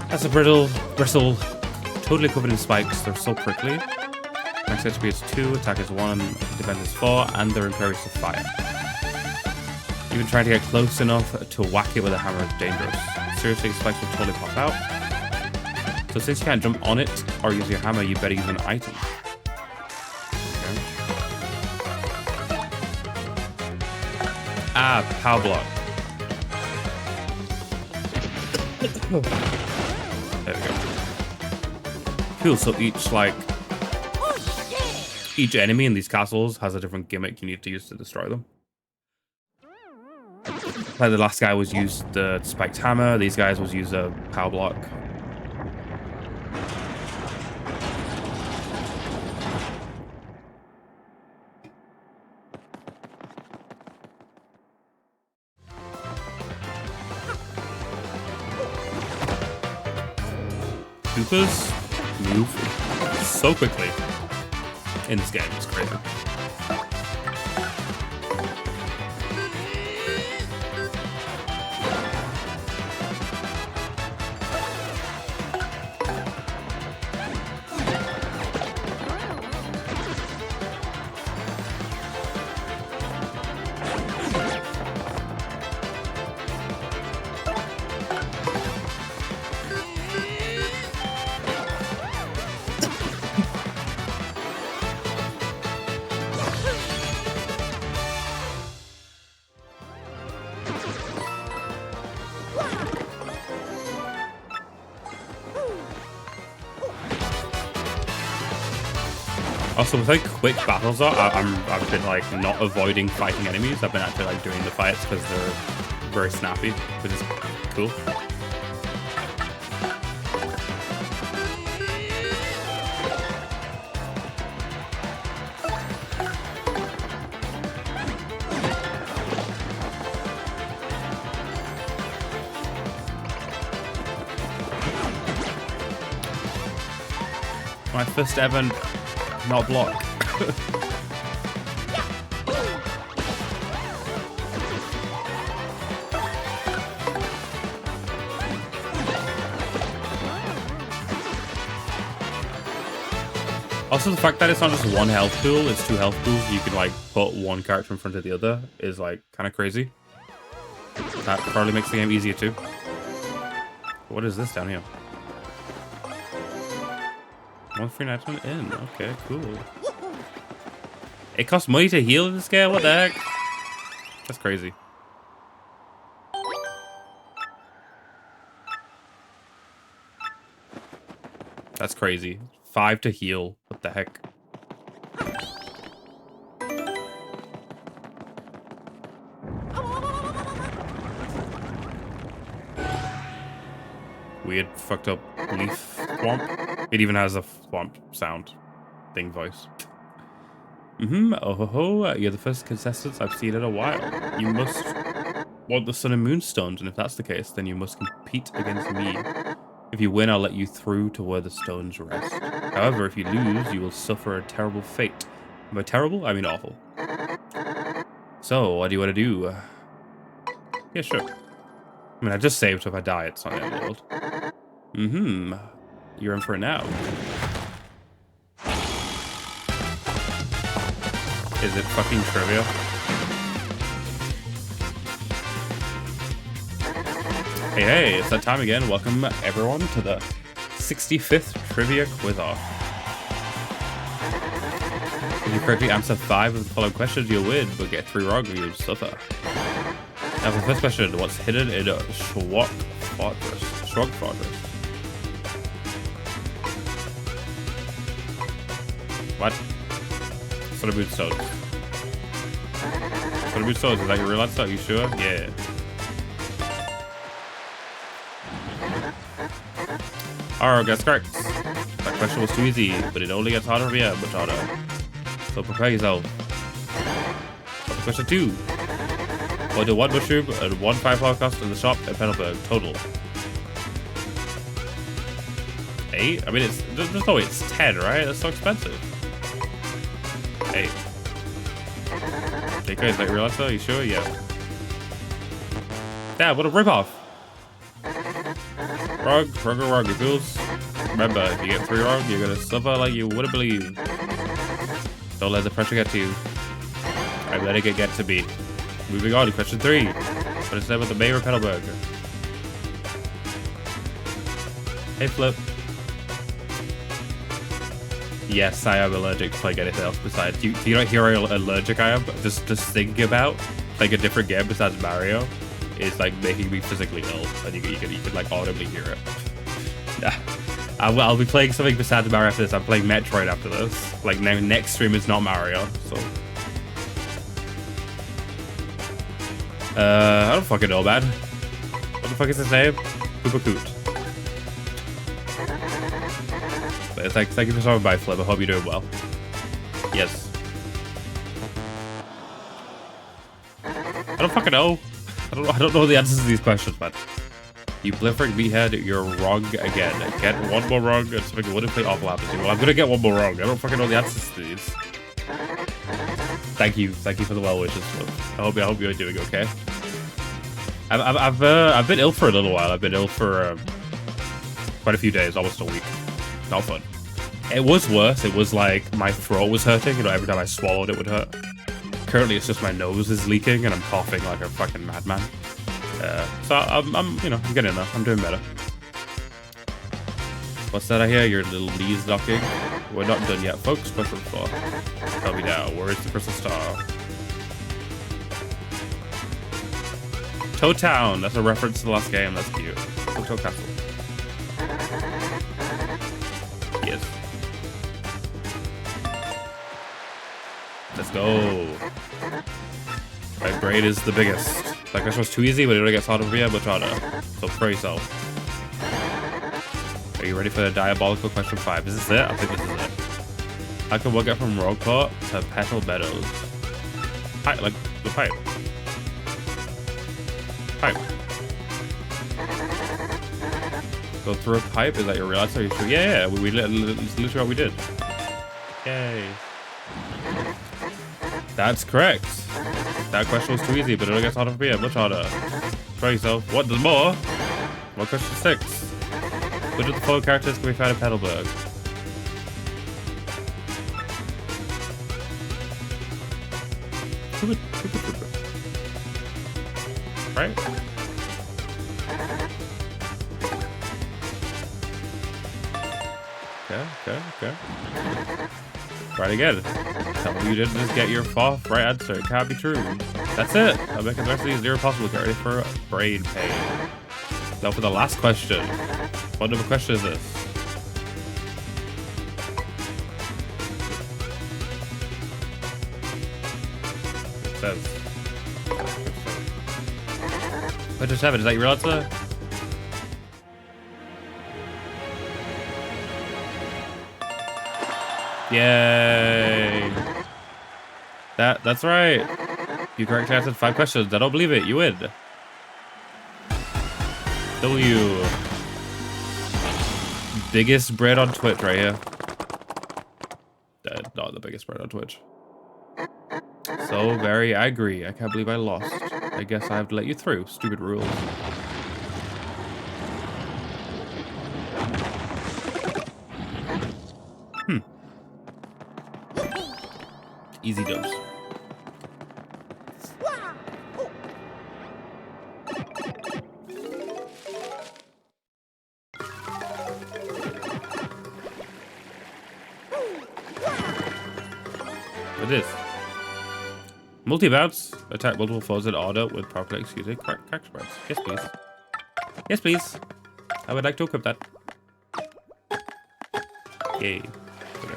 That's a brittle, totally covered in spikes. They're so prickly. Max HP is 2, attack is 1, defense is 4, and they're impervious to fire. Even trying to get close enough to whack it with a hammer is dangerous. Seriously, spikes will totally pop out. So since you can't jump on it or use your hammer, you better use an item. Okay. Ah, power block. There we go. Cool, so each enemy in these castles has a different gimmick you need to use to destroy them. Like the last guy was used the spiked hammer, these guys was use a power block. Koopas move so quickly in this game. It's crazy. Also, with how quick battles are, I've been like not avoiding fighting enemies. I've been actually like doing the fights because they're very snappy, which is cool. My first ever not block. Also, the fact that it's not just one health pool, it's 2 health pools. You can like put one character in front of the other is like kind of crazy. That probably makes the game easier too. What is this down here? 1 free night in. Okay, cool. It costs money to heal in this game? What the heck? That's crazy. That's crazy. 5 to heal. What the heck? Weird fucked up leaf swamp. It even has a swamp sound thing voice. Oh ho ho, you're the first contestants I've seen in a while. You must want the sun and moon stones, and if that's the case, then you must compete against me. If you win, I'll let you through to where the stones rest. However, if you lose, you will suffer a terrible fate. And by terrible, I mean awful. So, what do you want to do? Yeah, sure. I mean, I just saved, so if I die, it's not the end of the world. Mm-hmm. You're in for it now. Is it fucking trivia? Hey, hey, it's that time again. Welcome, everyone, to the 65th Trivia Quiz-Off. If you correctly answer 5 of the following questions, you'll win, but get 3 wrong, you'll suffer. Now, for the first question, what's hidden in Schwag Fortress? Schwag Fortress. What? Soda Stones. Soda Stones, is that your real answer? Are you sure? Yeah. Alright, guess correct. That question was too easy, but it only gets harder from here, much harder. So prepare yourself. On to question 2. Order 1 mushroom and 1 5-hour cost in the shop at Pendelberg. Total 8? I mean, there's no way it's 10, right? That's so expensive. 8. Okay, is that your real answer? Are you sure? Yeah. Damn, what a ripoff. Wrong, you fools. Remember, if you get 3 wrong, you're gonna suffer like you wouldn't believe. Don't let the pressure get to you. I'm letting it get to me. Moving on to question 3. What is the name of the mayor of Pendelberg? Hey, Flip. Yes, I am allergic to playing anything else besides. Do you not hear how allergic I am? Just thinking about like a different game besides Mario is like making me physically ill, and you can like audibly hear it. Yeah, I'll be playing something besides Mario after this. I'm playing Metroid after this. Like next stream is not Mario, so. I don't fucking know, man. What the fuck is his name? Koopa Koot. But thank you for stopping by, Flip. I hope you're doing well. Yes. I don't fucking know. I don't know the answers to these questions, man. You bliffering meathead, you're wrong again. Get 1 more wrong and something wouldn't play awful happens to you. Well, I'm gonna get 1 more wrong. I don't fucking know the answers to these. Thank you for the well wishes. I hope you're doing okay. I've been ill for a little while. I've been ill for quite a few days, almost a week. Not fun. It was worse. It was like my throat was hurting. You know, every time I swallowed, it would hurt. Currently, it's just my nose is leaking and I'm coughing like a fucking madman. So I'm getting there. I'm doing better. What's that I hear? Your little knees knocking. We're not done yet, folks. Question 4. Tell me now, where is the crystal star? Toad Town. That's a reference to the last game. That's cute. Toad Castle. Yes. Let's go. My brain is the biggest. That question was too easy, but it only gets harder for me, much harder. So prepare yourself. Are you ready for the diabolical question 5? Is this it? I think this is it. How can one get from Rockport to Petal Meadows? Pipe, like the pipe. Pipe. Go through a pipe? Is that your real answer? Are you sure? Yeah, we literally what we did. Yay. That's correct. That question was too easy, but it only gets harder for me. Much harder. Try yourself. What? There's more? What question 6? Which of the following characters can be found in Petalburg? Right? Okay. Right again. Tell me you didn't just get your right answer. It can't be true. That's it. I'm making the rest of these near impossible. Get ready for brain pain. Now for the last question. What number question is this? It says. Question 7. Is that your answer? Yay! That's right. You correctly answered 5 questions. I don't believe it. You win. W. Biggest bread on Twitch right here. Not the biggest bread on Twitch. So very angry. I can't believe I lost. I guess I have to let you through. Stupid rules. Easy dubs. What is? Multi-bounce. Attack multiple foes in order with properly executed crack spreads. Yes, please. Yes, please. I would like to equip that. Yay. Okay.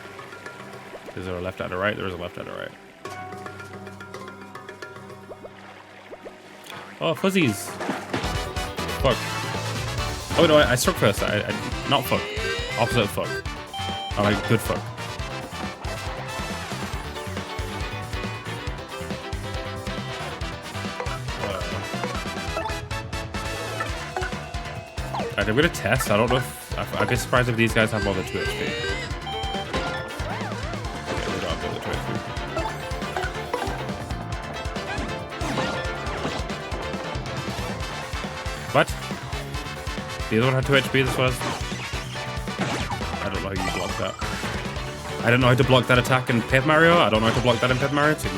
Is there a left and a right? There is a left and a right. Oh, fuzzies. Fuck. Oh no, I struck first. I not fuck. Opposite of fuck. I like good fuck. Alright, I'm gonna test. I don't know if I'd be surprised if these guys have more than 2 HP. Okay, they don't have more than 2 HP. What? The other one had 2 HP, this was? I don't know how you block that. I don't know how to block that attack in Paper Mario. I don't know how to block that in Paper Mario 2.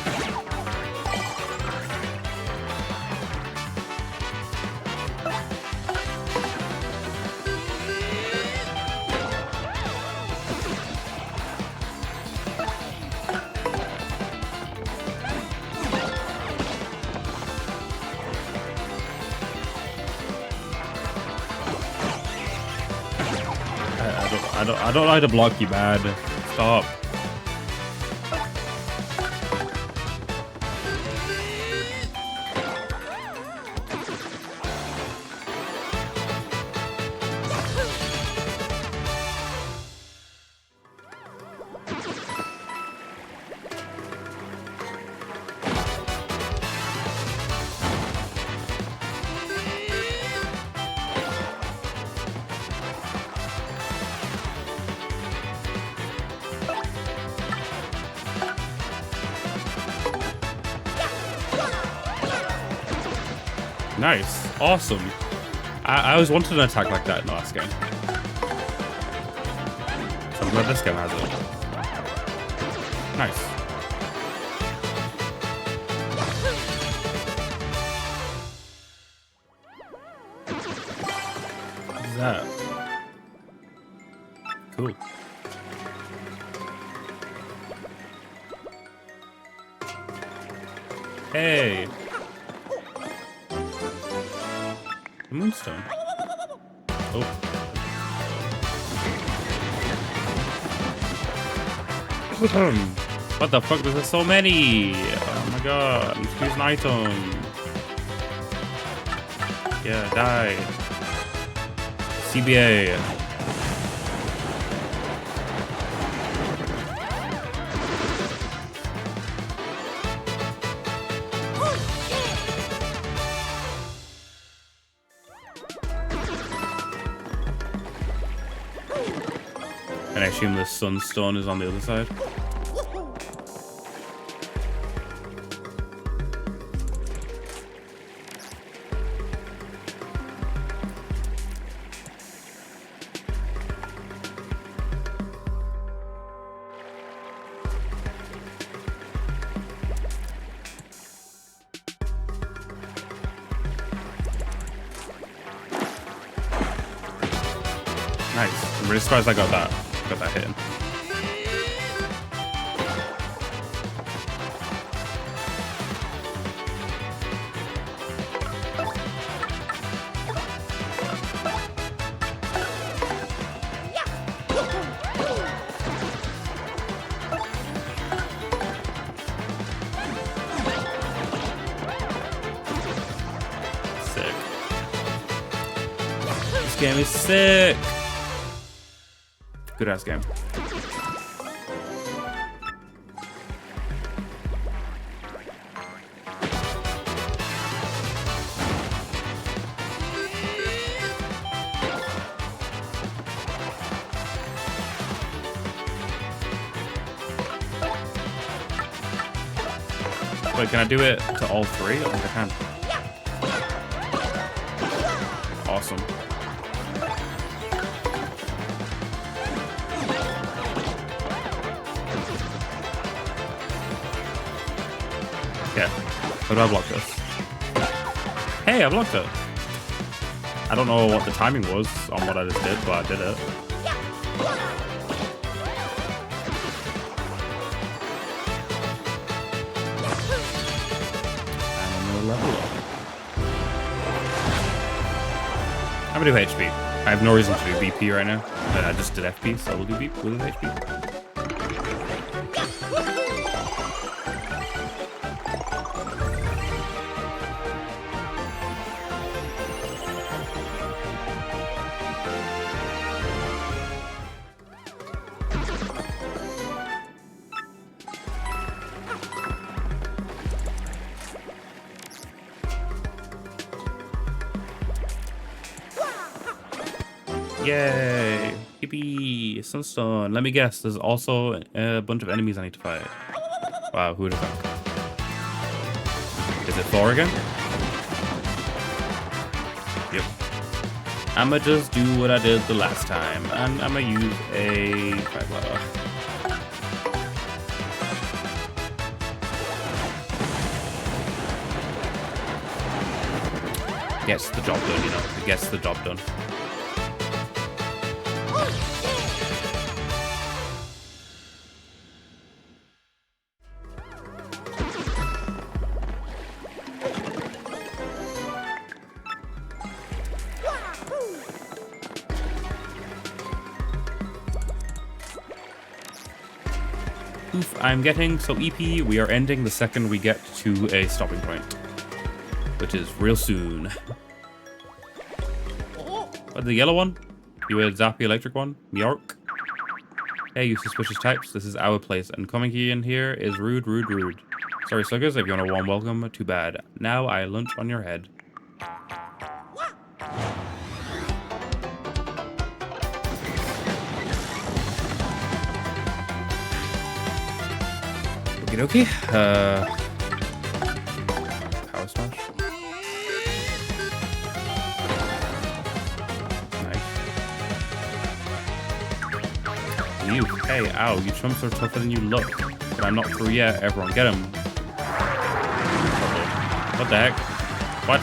I don't know how to block you, bad. Stop. Nice. Awesome. I always wanted an attack like that in the last game. So I'm glad this game has it. Nice. What is that? Cool. Hey. The Moonstone. Oh. What the fuck? There's so many. Oh my god. I'm just using an item. Yeah, die. CBA. And I assume the Sunstone is on the other side. Nice. I'm really surprised I got that hit in. Sick. This game is sick. Good ass game. Wait, can I do it to all 3? I think I can. Awesome. Yeah. How do I block this? Hey, I blocked it. I don't know what the timing was on what I just did, but I did it. And level up. I'm gonna do HP. I have no reason to do BP right now. But I just did FP, so we'll do BP. We'll do HP. Yay! Yippee! Sunstone. Let me guess. There's also a bunch of enemies I need to fight. Wow, who would have thought? Is it Thor again? Yep. I'ma just do what I did the last time, and I'ma use a 5-letter. Gets the job done, you know. It gets the job done. Oof, I'm getting so EP. We are ending the second we get to a stopping point, which is real soon. What, the yellow one? You a zappy electric one? York? Hey, you suspicious types. This is our place, and coming in here is rude, rude, rude. Sorry, suckers, if you want a warm welcome, too bad. Now I lunch on your head. Okay. Power smash. Nice. You. Hey, ow, you chumps are tougher than you look. But I'm not through yet. Everyone get him. What the heck? What?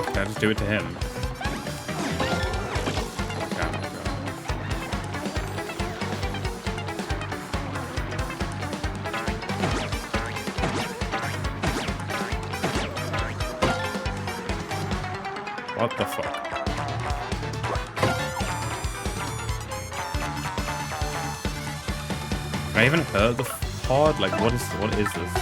Can I just do it to him? What the fuck? Can I even hurt the pod? Like, what is this?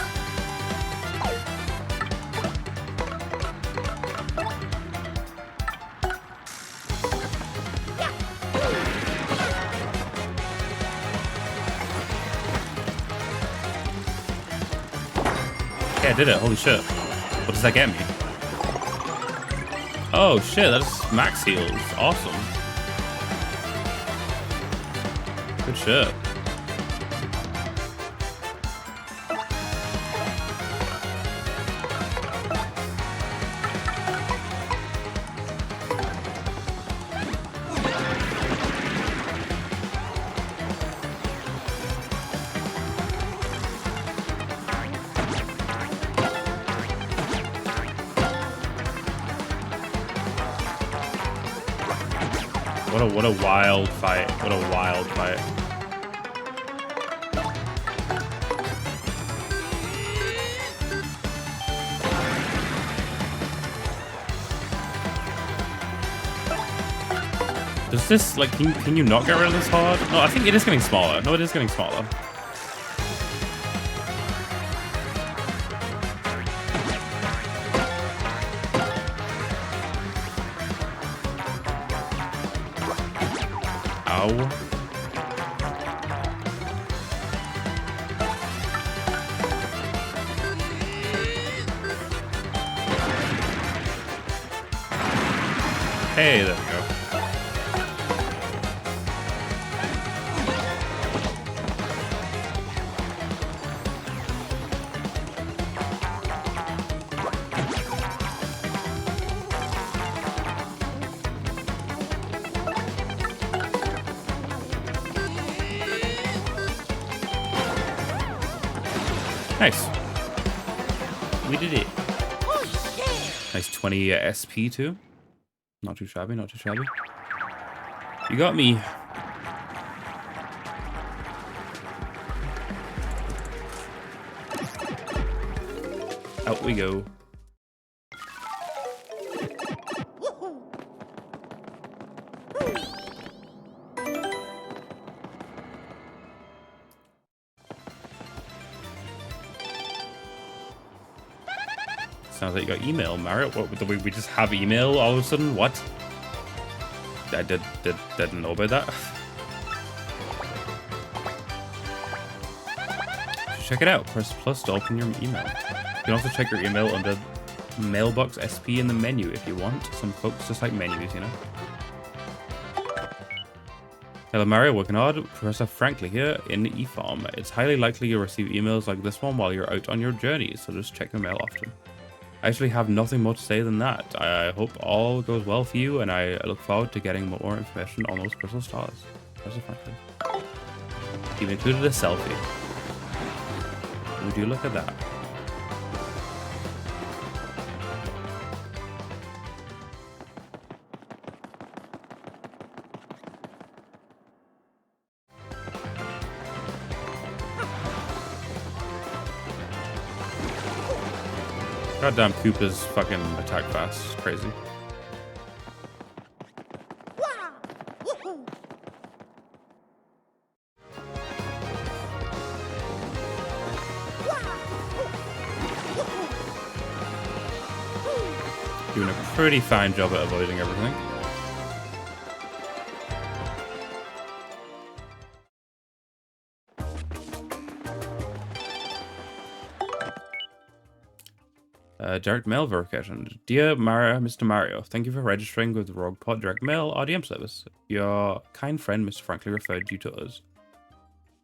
Yeah, I did it. Holy shit. What does that get me? Oh shit, that's max heals. Awesome. Good shit. What a wild fight. What a wild fight. Does this, like, can you not get rid of this hard? No, I think it is getting smaller. No, it is getting smaller. Ow. Hey, there we go. Nice. We did it. Nice 20 SP too. Not too shabby, not too shabby. You got me. Out we go. Sounds like you got email, Mario. What, we just have email all of a sudden? What? I didn't know about that. Check it out. Press plus to open your email. You can also check your email under Mailbox SP in the menu if you want. Some folks just like menus, you know. Hello Mario, working hard. Professor Frankly here in eFarm. It's highly likely you'll receive emails like this one while you're out on your journey, so just check your mail often. I actually have nothing more to say than that. I hope all goes well for you, and I look forward to getting more information on those crystal stars. Professor Franklin. You've included a selfie. Would you look at that? Goddamn Koopa's fucking attack fast. It's crazy. Doing a pretty fine job at avoiding everything. Direct mail verification. Dear Mr. Mario, thank you for registering with RoguePod Direct Mail RDM service. Your kind friend, Mr. Frankly, referred you to us.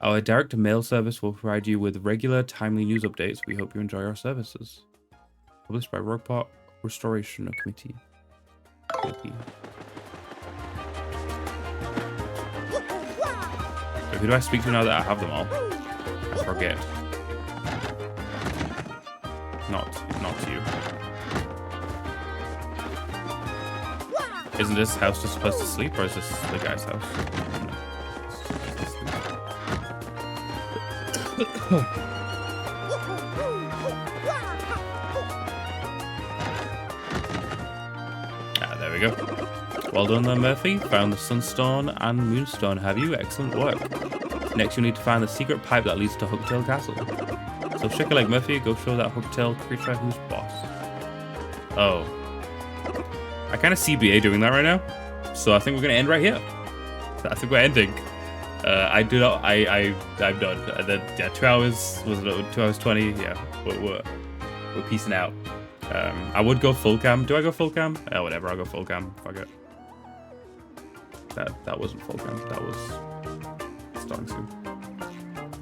Our direct mail service will provide you with regular, timely news updates. We hope you enjoy our services. Published by RoguePod Restoration Committee. So who do I speak to now that I have them all? I forget. Not you. Isn't this house just supposed to sleep, or is this the guy's house? There we go. Well done there, Murphy. Found the Sunstone and Moonstone, have you? Excellent work. Next, you need to find the secret pipe that leads to Hooktail Castle. So shake a leg, Murphy. Go show that Hooktail creature who's boss. Oh. I kind of see BA doing that right now. So I think we're going to end right here. I think we're ending. I'm done. Yeah, 2 hours, was it 2 hours 20? Yeah, we're peacing out. I would go full cam. Do I go full cam? Oh, whatever, I'll go full cam. Fuck it. That wasn't full cam. That was starting soon.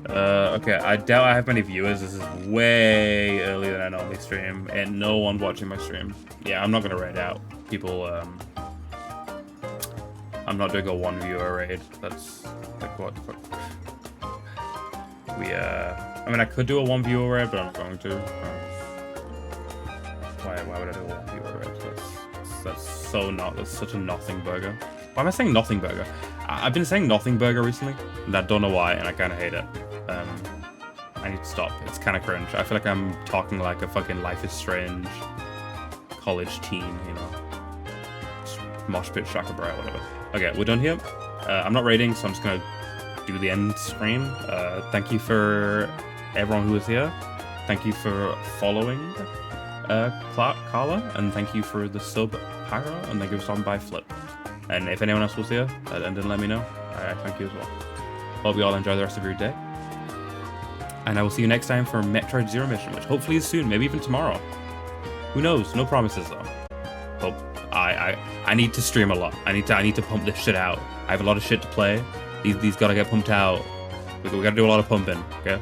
Okay, I doubt I have many viewers. This is way earlier than I normally stream, and no one watching my stream. Yeah, I'm not gonna raid out people. I'm not doing a 1 viewer raid. That's like what the fuck. I mean, I could do a 1 viewer raid, but I'm not going to. Why would I do a 1 viewer raid? That's such a nothing burger. Why am I saying nothing burger? I've been saying nothing burger recently, and I don't know why, and I kind of hate it. I need to stop. It's kind of cringe. I feel like I'm talking like a fucking Life is Strange college teen, you know. Mosh pit, Shaka Bra, whatever. Okay, we're done here. I'm not raiding, so I'm just gonna do the end screen. Thank you for everyone who was here. Thank you for following Carla, and thank you for the sub Pyro, and thank you for stopping by Flip. And if anyone else was here and didn't let me know, I thank you as well. Hope you all enjoy the rest of your day. And I will see you next time for Metroid Zero Mission, which hopefully is soon, maybe even tomorrow. Who knows? No promises though. Hope I need to stream a lot. I need to pump this shit out. I have a lot of shit to play. These gotta get pumped out. We gotta do a lot of pumping, okay?